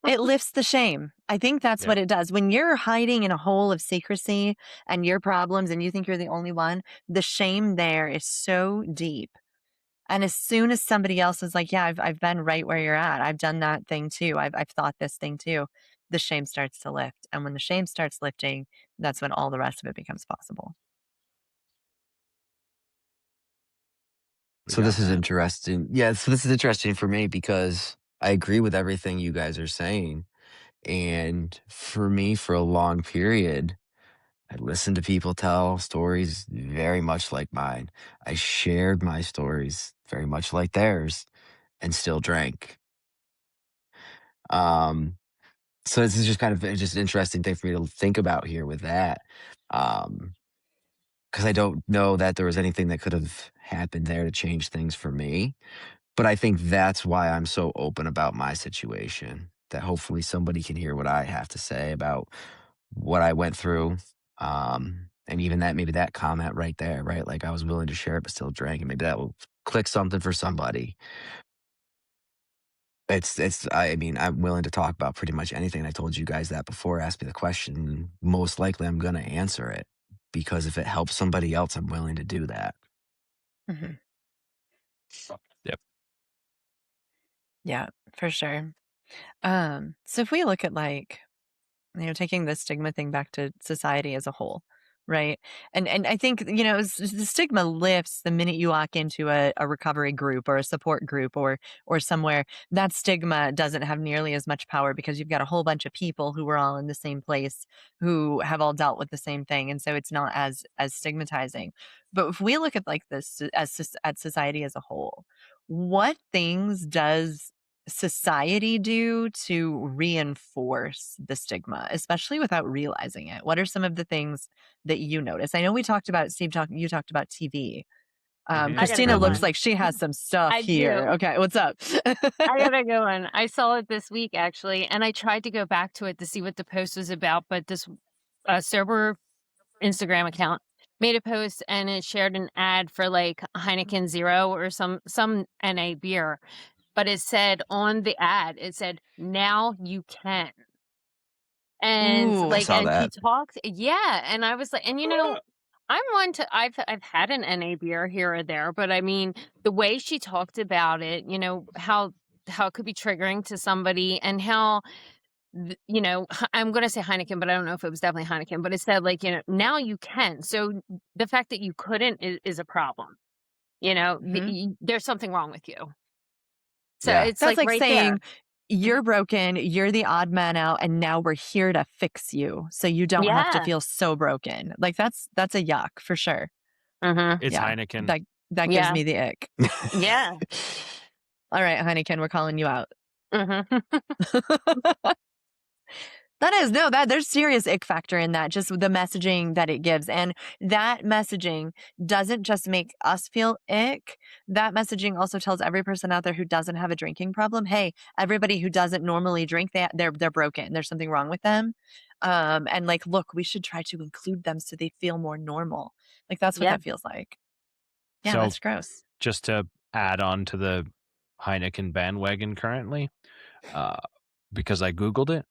It lifts the shame. I think that's Yeah. what it does. When you're hiding in a hole of secrecy and your problems and you think you're the only one, the shame there is so deep. And as soon as somebody else is like, yeah, I've been right where you're at. I've done that thing too. I've thought this thing too. The shame starts to lift. And when the shame starts lifting, that's when all the rest of it becomes possible. We So got this is that. interesting. Yeah, so this is interesting for me because I agree with everything you guys are saying. And for me, for a long period, I listened to people tell stories very much like mine. I shared my stories very much like theirs and still drank. Um, so this is just kind of just an interesting thing for me to think about here with that. Because I don't know that there was anything that could have happened there to change things for me. But I think that's why I'm so open about my situation, that hopefully somebody can hear what I have to say about what I went through. And even that, maybe that comment right there, right? Like I was willing to share it, but still drank, and maybe that will click something for somebody. I mean, I'm willing to talk about pretty much anything. I told you guys that before. Ask me the question. Most likely I'm going to answer it because if it helps somebody else, I'm willing to do that. Mhm. Yep. Yeah, for sure. So if we look at like, taking the stigma thing back to society as a whole, right? And I think, the stigma lifts the minute you walk into a recovery group or a support group or somewhere. That stigma doesn't have nearly as much power because you've got a whole bunch of people who are all in the same place who have all dealt with the same thing. And so it's not as stigmatizing. But if we look at like this at society as a whole, what things does society do to reinforce the stigma, especially without realizing it? What are some of the things that you notice? I know we talked about you talked about TV. I got a good Kristyna looks one. like she has some stuff I do. here. Okay, what's up? I got a good one. I saw it this week actually, and I tried to go back to it to see what the post was about, but this sober Instagram account made a post and it shared an ad for like Heineken Zero or some NA beer. But it said on the ad, it said, now you can. And Ooh. I like, saw and she that. talked, yeah. And I was like, and I'm one to, I've had an NA beer here or there, but I mean, the way she talked about it, how it could be triggering to somebody and how, I'm going to say Heineken, but I don't know if it was definitely Heineken, but it said like, now you can. So the fact that you couldn't is a problem. Mhm. There's something wrong with you. So Yeah. it's That's like like right there. saying you're broken, you're the odd man out, and now we're here to fix you so you don't have to Yeah. feel so broken. Like that's a yuck for sure. Mm-hmm. It's Yeah. Heineken. That gives Yeah. me the ick. Yeah. All right, Heineken, we're calling you out. Mm-hmm. That is no, that there's serious ick factor in that, just the messaging that it gives. And that messaging doesn't just make us feel ick. That messaging also tells every person out there who doesn't have a drinking problem, hey, everybody who doesn't normally drink, they're broken. There's something wrong with them. And like, look, we should try to include them so they feel more normal. Like that's what Yeah. that feels like. Yeah, So that's gross. just to add on to the Heineken bandwagon currently, uh, because I Googled it,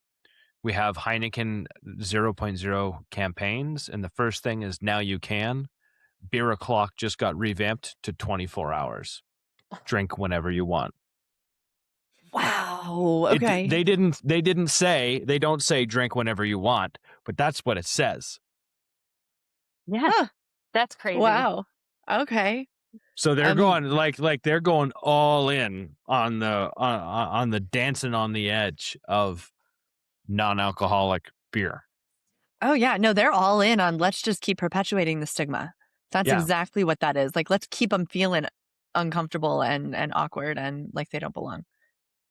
we have Heineken 0.0 campaigns. And the first thing is now you can. Beer o'clock just got revamped to 24 hours. Drink whenever you want. Wow. It, Okay. they don't say drink whenever you want, but that's what it says. Yeah. Huh. That's crazy. Wow. Okay. So they're Um, going like they're going all in on the dancing on the edge of non-alcoholic beer. Oh, yeah. No, they're all in on let's just keep perpetuating the stigma. That's Yeah. exactly what that is. Like, let's keep them feeling uncomfortable and awkward and like they don't belong.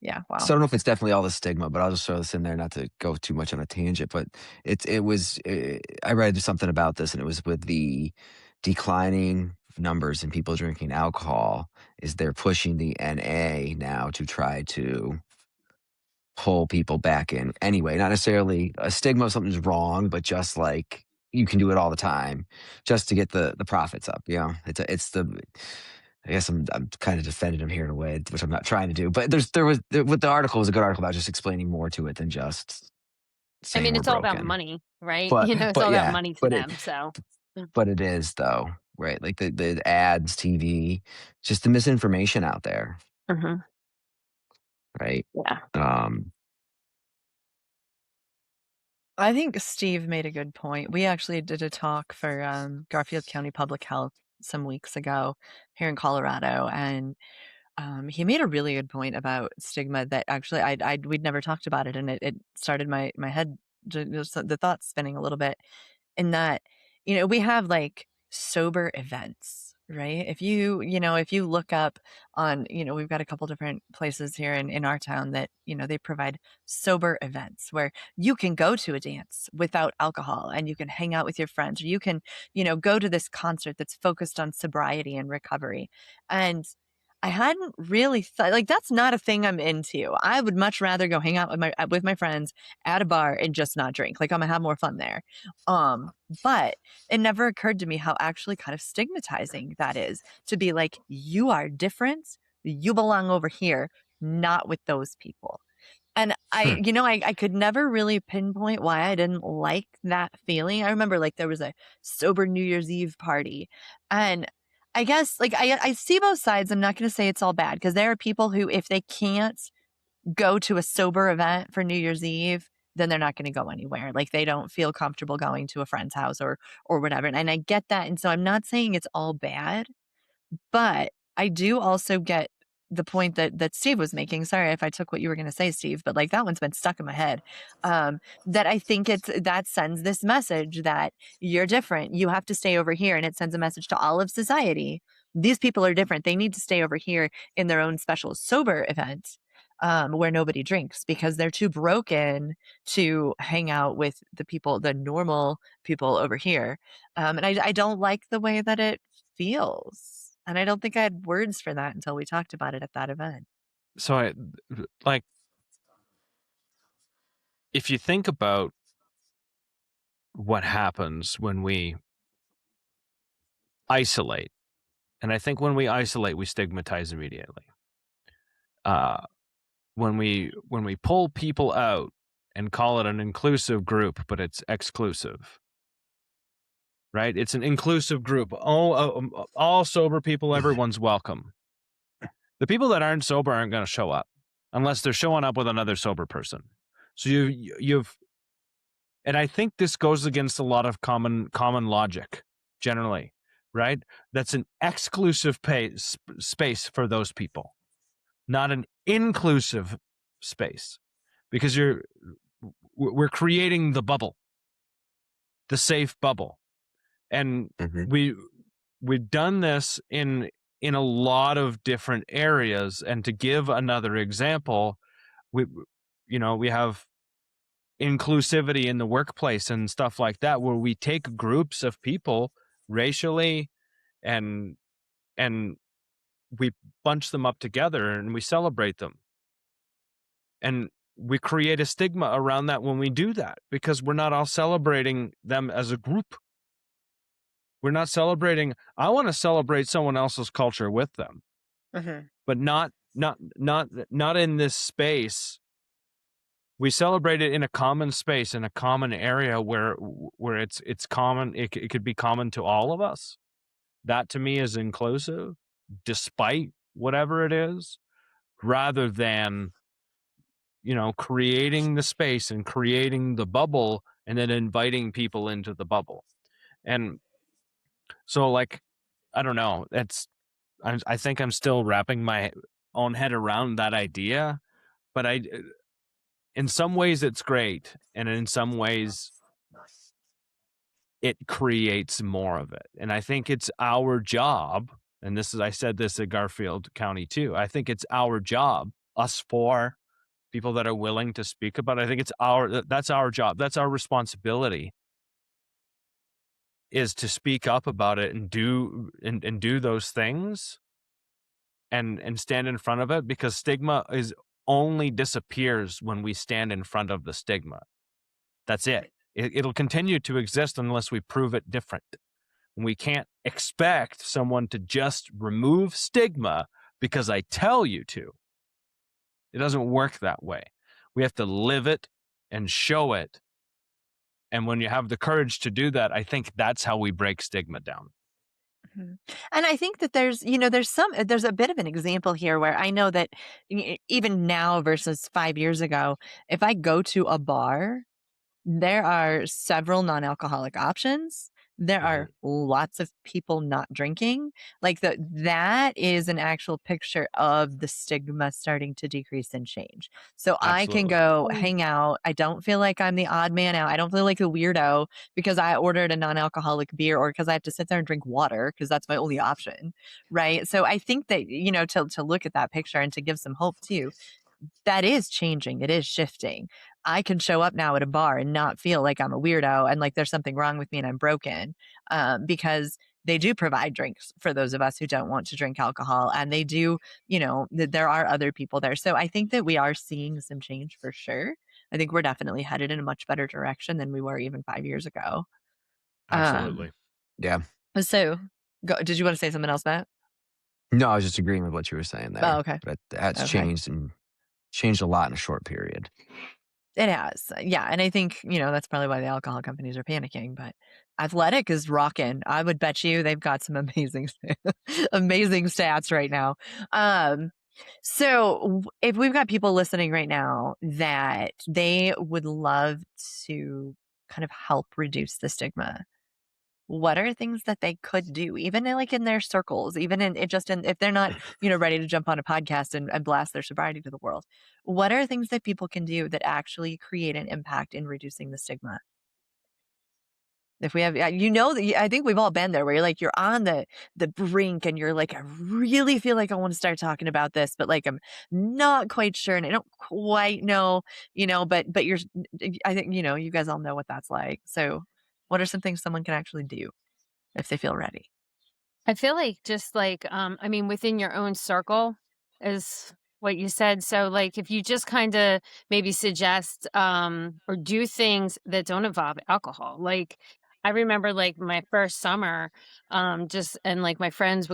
Yeah, wow. So I don't know if it's definitely all the stigma, but I'll just throw this in there, not to go too much on a tangent. But I read something about this, and it was with the declining numbers in people drinking alcohol. Is they're pushing the NA now to try to pull people back in anyway. Not necessarily a stigma of something's wrong, but just like you can do it all the time, just to get the profits up. You know, it's the. I guess I'm kind of defending him here in a way, which I'm not trying to do. But with the article was a good article about just explaining more to it than just I saying mean, we're it's all about broken. money, right? But It's but all about yeah, money to but it them. So, but it is though, right? Like the ads, TV, just the misinformation out there, mhm, right? yeah. Um, I think Steve made a good point. We actually did a talk for Garfield County Public Health some weeks ago here in Colorado, and he made a really good point about stigma that actually we'd never talked about it, and it started my head, just the thoughts spinning a little bit. In that, we have like sober events, right? If you look up on, we've got a couple different places here in our town that, they provide sober events where you can go to a dance without alcohol and you can hang out with your friends, or you can, go to this concert that's focused on sobriety and recovery. And I hadn't really thought, like, that's not a thing I'm into. I would much rather go hang out with my friends at a bar and just not drink. Like, I'm gonna have more fun there. But it never occurred to me how actually kind of stigmatizing that is, to be like, you are different, you belong over here, not with those people. And hmm, I could never really pinpoint why I didn't like that feeling. I remember like there was a sober New Year's Eve party, and I guess like I see both sides. I'm not going to say it's all bad, because there are people who, if they can't go to a sober event for New Year's Eve, then they're not going to go anywhere. Like, they don't feel comfortable going to a friend's house or whatever. And I get that. And so I'm not saying it's all bad, but I do also get the point that Steve was making. Sorry if I took what you were going to say, Steve, but like that one's been stuck in my head. That I think that sends this message that you're different. You have to stay over here, and it sends a message to all of society. These people are different. They need to stay over here in their own special sober event, where nobody drinks, because they're too broken to hang out with the normal people over here. And I don't like the way that it feels. And I don't think I had words for that until we talked about it at that event. So like, if you think about what happens when we isolate, and I think when we isolate, we stigmatize immediately. When we pull people out and call it an inclusive group, but it's exclusive, right? It's an inclusive group. All sober people, everyone's welcome. The people that aren't sober aren't going to show up unless they're showing up with another sober person. So you've, and I think this goes against a lot of common logic generally, right? That's an exclusive space for those people, not an inclusive space, because we're creating the bubble, the safe bubble. And mhm. we've done this in a lot of different areas. And to give another example, we have inclusivity in the workplace and stuff like that, where we take groups of people racially and we bunch them up together and we celebrate them. And we create a stigma around that when we do that, because we're not all celebrating them as a group. We're not celebrating. I want to celebrate someone else's culture with them, but not in this space. We celebrate it in a common space, in a common area where it's common. It could be common to all of us. That to me is inclusive, despite whatever it is, rather than creating the space and creating the bubble and then inviting people into the bubble. And so, like, I don't know. I think I'm still wrapping my own head around that idea, but in some ways it's great, and in some ways it creates more of it. And I think it's our job and I said this at Garfield County too. I think it's our job, us four people that are willing to speak about it. I think that's our job. That's our responsibility, is to speak up about it and do those things and stand in front of it, because stigma only disappears when we stand in front of the stigma. That's it. It'll continue to exist unless we prove it different. We can't expect someone to just remove stigma because I tell you to. It doesn't work that way. We have to live it and show it. And when you have the courage to do that, I think that's how we break stigma down. Mhm. And I think that there's a bit of an example here where I know that even now versus 5 years ago, if I go to a bar, there are several non-alcoholic options. There are lots of people not drinking. Like that is an actual picture of the stigma starting to decrease and change. So I can Absolutely. go hang out. I don't feel like I'm the odd man out. I don't feel like a weirdo because I ordered a non-alcoholic beer or because I have to sit there and drink water because that's my only option. Right. So I think that, to look at that picture and to give some hope too, that is changing. It is shifting. I can show up now at a bar and not feel like I'm a weirdo and like there's something wrong with me and I'm broken, because they do provide drinks for those of us who don't want to drink alcohol. And they do, there are other people there. So I think that we are seeing some change for sure. I think we're definitely headed in a much better direction than we were even 5 years ago. Absolutely. Yeah. So did you want to say something else, Matt? No, I was just agreeing with what you were saying there. Oh, okay. But that's Okay. changed a lot in a short period. It has. Yeah. And I think, that's probably why the alcohol companies are panicking, but Athletic is rocking. I would bet you they've got some amazing, amazing stats right now. So if we've got people listening right now that they would love to kind of help reduce the stigma, what are things that they could do, even in their circles, even if they're not, ready to jump on a podcast and blast their sobriety to the world? What are things that people can do that actually create an impact in reducing the stigma? If we have, I think we've all been there where you're on the brink and you're like, I really feel like I want to start talking about this, but like, I'm not quite sure. And I don't quite know, but I think, you guys all know what that's like. So what are some things someone can actually do if they feel ready? I feel like just like, I mean, within your own circle is what you said. So, like, if you just kind of maybe suggest or do things that don't involve alcohol, like, I remember like my first summer, just and like my friends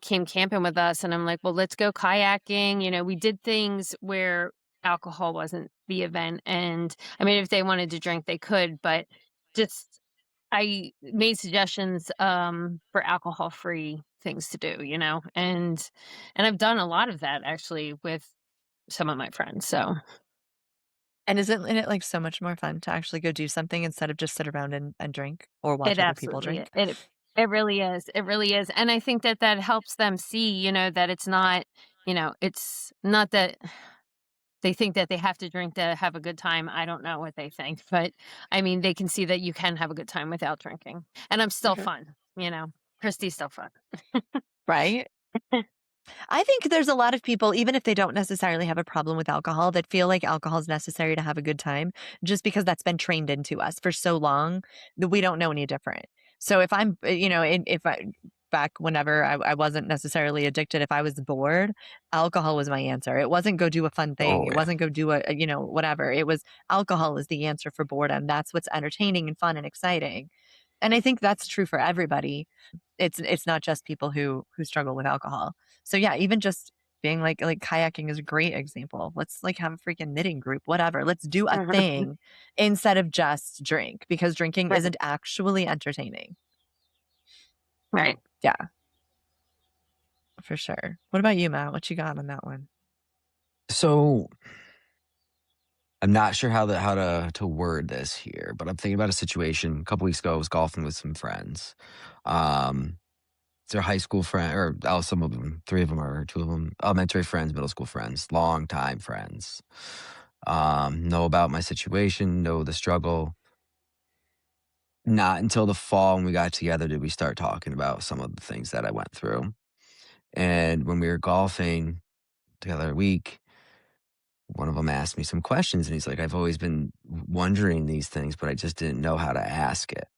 came camping with us, and I'm like, well, let's go kayaking. We did things where alcohol wasn't the event, and I mean, if they wanted to drink, they could, but just I made suggestions, for alcohol-free things to do, and I've done a lot of that actually with some of my friends, so And isn't it like so much more fun to actually go do something instead of just sit around and drink or it watch other people absolutely drink? it really is, it really is, and I think that that helps them see, that it's not, it's not that they think that they have to drink to have a good time. I don't know what they think, but I mean, they can see that you can have a good time without drinking, and I'm still Okay. fun, Kristy's still fun. Right? I think there's a lot of people, even if they don't necessarily have a problem with alcohol, that feel like alcohol is necessary to have a good time just because that's been trained into us for so long that we don't know any different. So if I'm, if I, back whenever I wasn't necessarily addicted, if I was bored, alcohol was my answer. It wasn't go do a fun thing. Oh, It yeah. wasn't go do whatever. It was alcohol is the answer for boredom. That's what's entertaining and fun and exciting. And I think that's true for everybody. It's not just people who struggle with alcohol. So yeah, even just being like kayaking is a great example. Let's like have a freaking knitting group, whatever. Let's do a Mhm. thing instead of just drink because drinking Right, isn't actually entertaining. right. Yeah, for sure. What about you, Matt? What you got on that one? So I'm not sure how to word this here, but I'm thinking about a situation. A couple weeks ago, I was golfing with some friends. Um, they're high school friend, or some of them, three of them or two of them, elementary friends, middle school friends, long time friends. Know about my situation, know the struggle. Not until the fall when we got together did we start talking about some of the things that I went through. And when we were golfing the other week, one of them asked me some questions, and he's like, I've always been wondering these things, but I just didn't know how to ask it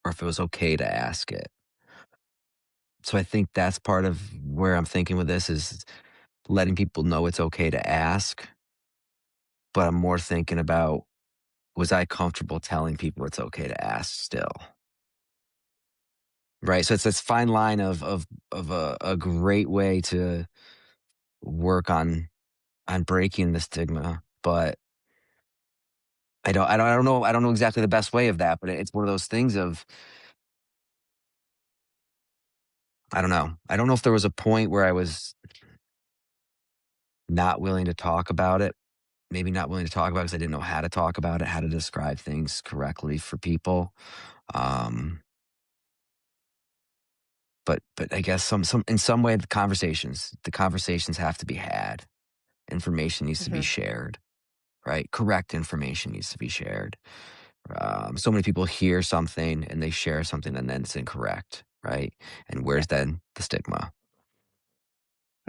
or if it was okay to ask it. So I think that's part of where I'm thinking with this is letting people know it's okay to ask. But I'm more thinking about, was I comfortable telling people it's okay to ask still? Right. So it's this fine line of a great way to work on breaking the stigma, but I don't know exactly the best way of that, but it's one of those things of, I don't know. I don't know if there was a point where I was not willing to talk about it. Maybe not willing to talk about it because I didn't know how to talk about it, how to describe things correctly for people. Um, but I guess some in some way the conversations have to be had. Information needs to be Mhm. shared, right? Correct information needs to be shared. So many people hear something and they share something and then it's incorrect, right? And Yeah. where's then the stigma?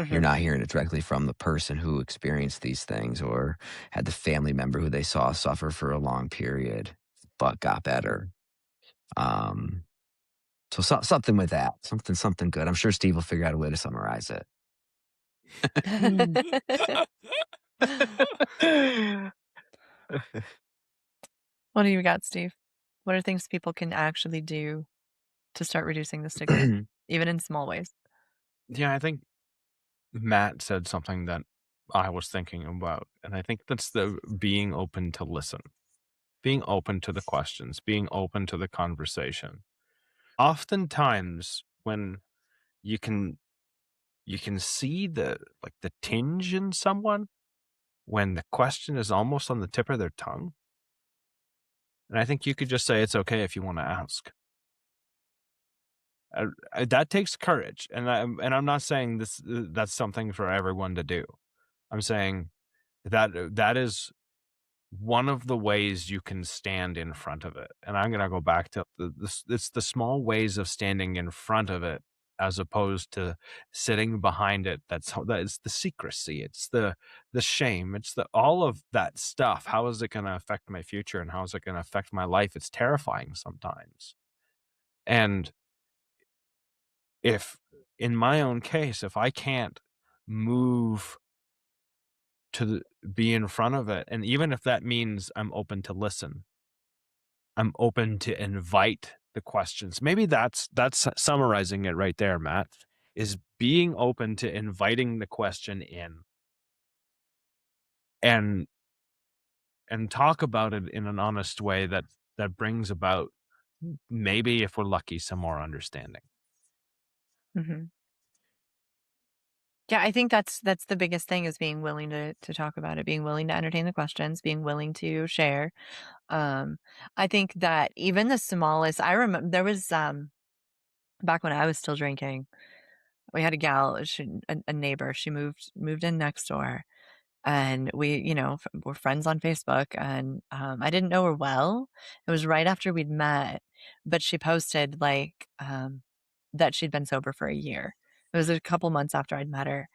You're Mhm. not hearing it directly from the person who experienced these things or had the family member who they saw suffer for a long period but got better. Um, something with that, something good. I'm sure Steve will figure out a way to summarize it. What do you got, Steve? What are things people can actually do to start reducing the stigma, even in small ways? Yeah, I think Matt said something that I was thinking about, and I think that's the being open to listen, being open to the questions, being open to the conversation. Oftentimes, when you can you can see the tinge in someone when the question is almost on the tip of their tongue, and I think you could just say it's okay if you want to ask. That takes courage, and I'm not saying this that's something for everyone to do. I'm saying that is one of the ways you can stand in front of it. And I'm going to go back to it's the small ways of standing in front of it as opposed to sitting behind it. That is the secrecy. It's the shame. It's the all of that stuff. How is it going to affect my future and how is it going to affect my life? It's terrifying sometimes. And if in my own case, if I can't move be in front of it, and even if that means I'm open to listen, I'm open to invite the questions. Maybe that's summarizing it right there, Matt, is being open to inviting the question in and talk about it in an honest way that brings about, maybe if we're lucky, some more understanding. Mhm. Yeah, I think that's the biggest thing is being willing to talk about it, being willing to entertain the questions, being willing to share. Um, I think that even the smallest I remember there was, back when I was still drinking, we had a gal, a neighbor, she moved in next door, and we, were friends on Facebook, and, I didn't know her well. It was right after we'd met, but she posted, like, that she'd been sober for a year. It was a couple months after I'd met her,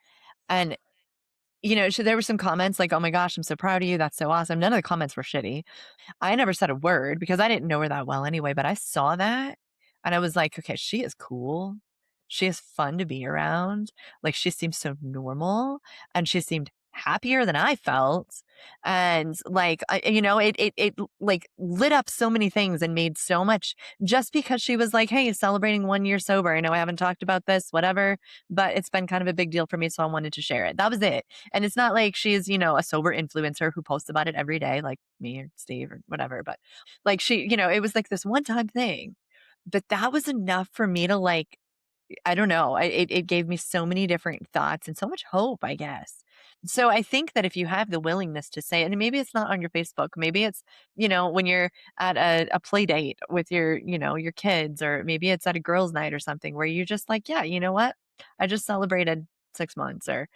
and there were some comments like, "Oh my gosh, I'm so proud of you. That's so awesome." None of the comments were shitty. I never said a word because I didn't know her that well anyway, but I saw that and I was like, "Okay, she is cool. She is fun to be around. Like, she seems so normal and she seemed happier than I felt." And like, it like lit up so many things and made so much just because she was like, "Hey, celebrating 1 year sober. I know I haven't talked about this, whatever, but it's been kind of a big deal for me, so I wanted to share it." That was it. And it's not like she's, a sober influencer who posts about it every day, like me or Steve or whatever. But like it was like this one time thing. But that was enough for me to like, I don't know. It gave me so many different thoughts and so much hope, I guess. So I think that if you have the willingness to say it, and maybe it's not on your Facebook, maybe it's, when you're at a play date with your kids, or maybe it's at a girls' night or something where you're just like, yeah, you know what? I just celebrated 6 months, or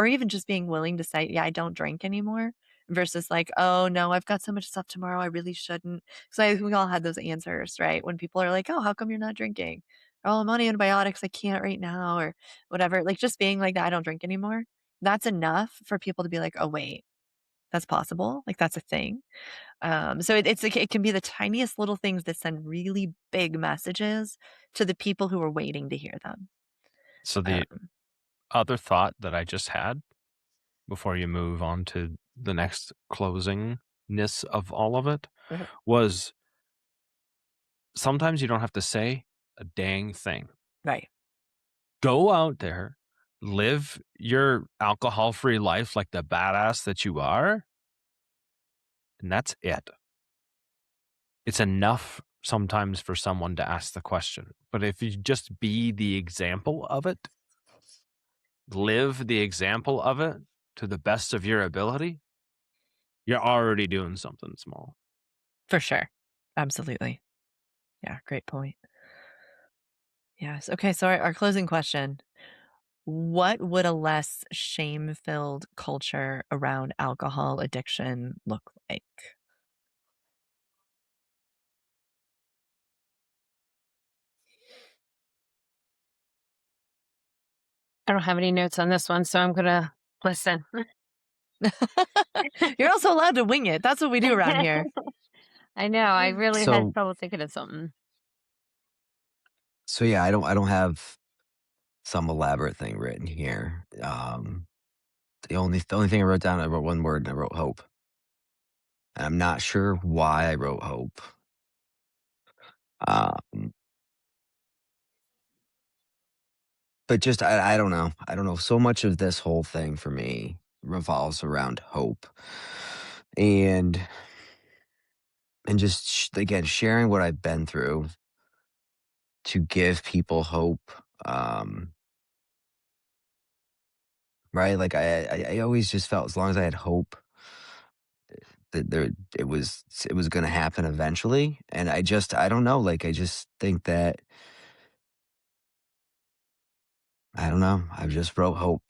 even just being willing to say, yeah, I don't drink anymore versus like, oh no, I've got so much stuff tomorrow. I really shouldn't. So I think we all had those answers, right? When people are like, oh, how come you're not drinking? oh, I'm on antibiotics, I can't right now, or whatever. Like just being like that, I don't drink anymore. That's enough for people to be like, oh, wait, that's possible. Like that's a thing. So it's like it can be the tiniest little things that send really big messages to the people who are waiting to hear them. So the Um, other thought that I just had before you move on to the next closingness of all of it Mhm. was sometimes you don't have to say a dang thing. Right. Go out there, live your alcohol-free life like the badass that you are, and that's it. It's enough sometimes for someone to ask the question. But if you just be the example of it, live the example of it to the best of your ability, you're already doing something small. For sure. Absolutely. Yeah, great point. Yes. Okay, so our closing question. What would a less shame-filled culture around alcohol addiction look like? I don't have any notes on this one, so I'm gonna listen. You're also allowed to wing it. That's what we do around here. I know. I really had So trouble thinking of something. so yeah, I don't have some elaborate thing written here. The only thing I wrote down, I wrote one word and I wrote hope. And I'm not sure why I wrote hope. Um, but just I don't know. I don't know. So much of this whole thing for me revolves around hope. And just again sharing what I've been through to give people hope. Um, right? Like I always just felt as long as I had hope that it was going to happen eventually. And I don't know. Like I just think that I don't know. I just wrote hope.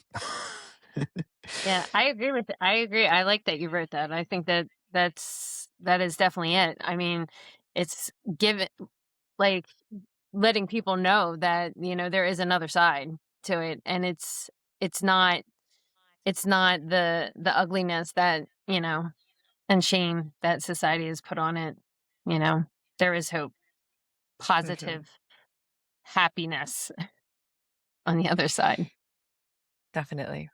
Yeah, I agree with it. I agree. I like that you wrote that. I think that that is definitely it. I mean, it's given like letting people know that, there is another side to it, and it's not the ugliness that, and shame that society has put on it. You know, there is hope, Mhm. positive happiness on the other side. Definitely.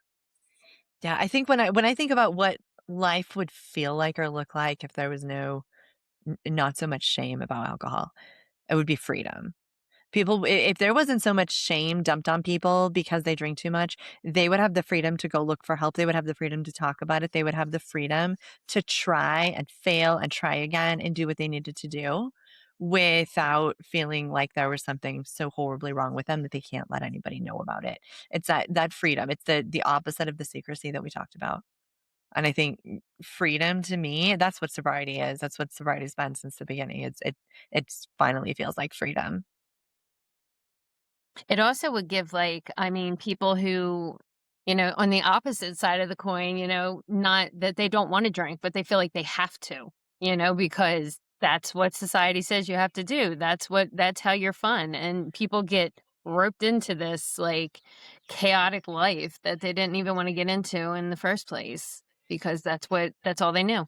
Yeah, I think when I think about what life would feel like or look like if there was not so much shame about alcohol, it would be freedom. People, if there wasn't so much shame dumped on people because they drink too much, they would have the freedom to go look for help. They would have the freedom to talk about it. They would have the freedom to try and fail and try again and do what they needed to do without feeling like there was something so horribly wrong with them that they can't let anybody know about it. It's that freedom. It's the opposite of the secrecy that we talked about. And I think freedom to me, that's what sobriety is. That's what sobriety's been since the beginning. It's finally feels like freedom. It also would give, like, I mean, people who, on the opposite side of the coin, not that they don't want to drink, but they feel like they have to, because that's what society says you have to do. That's how you're fun. And people get roped into this like chaotic life that they didn't even want to get into in the first place because that's all they knew.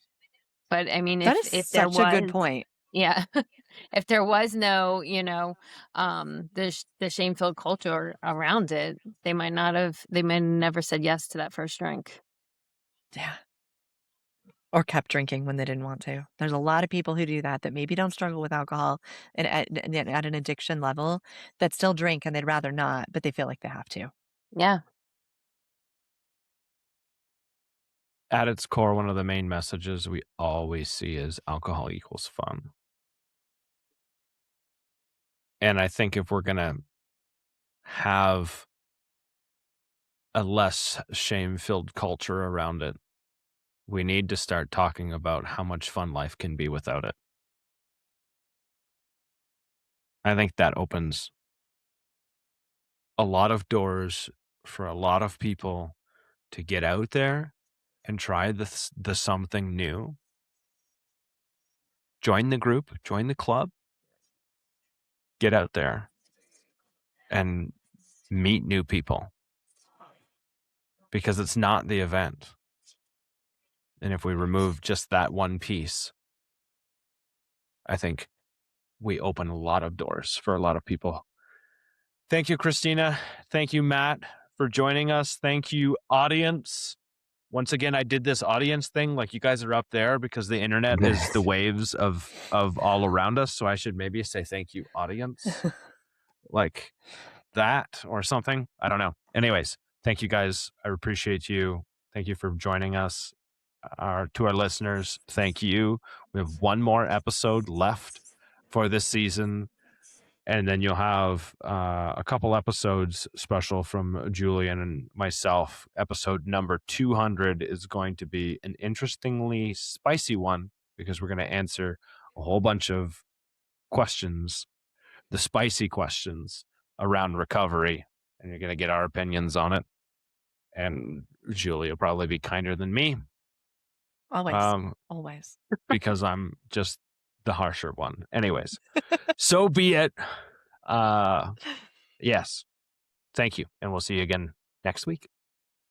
But I mean, That is if there such a good was, point. yeah. If there was no, the shame-filled culture around it, they might never said yes to that first drink. Yeah. Or kept drinking when they didn't want to. There's a lot of people who do that maybe don't struggle with alcohol and at an addiction level that still drink and they'd rather not, but they feel like they have to. Yeah. At its core, one of the main messages we always see is alcohol equals fun. And I think if we're going to have a less shame-filled culture around it, we need to start talking about how much fun life can be without it. I think that opens a lot of doors for a lot of people to get out there and try the something new. Join the group, join the club, get out there. and meet new people, because it's not the event. And if we remove just that one piece, I think we open a lot of doors for a lot of people. Thank you, Kristyna. Thank you, Matt, for joining us. Thank you, audience. Once again, I did this audience thing, like you guys are up there because the internet is the waves of all around us. So I should maybe say thank you, audience, like that or something. I don't know. Anyways, thank you guys. I appreciate you. Thank you for joining us. To our listeners, thank you. We have one more episode left for this season, and then you'll have a couple episodes special from Julian and myself. Episode number 200 is going to be an interestingly spicy one, because we're going to answer a whole bunch of questions, the spicy questions around recovery, and you're going to get our opinions on it. And Julie will probably be kinder than me. Always. Because I'm just the harsher one. Anyways, so be it. Yes. Thank you. And we'll see you again next week.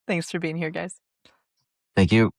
Thanks for being here, guys. Thank you.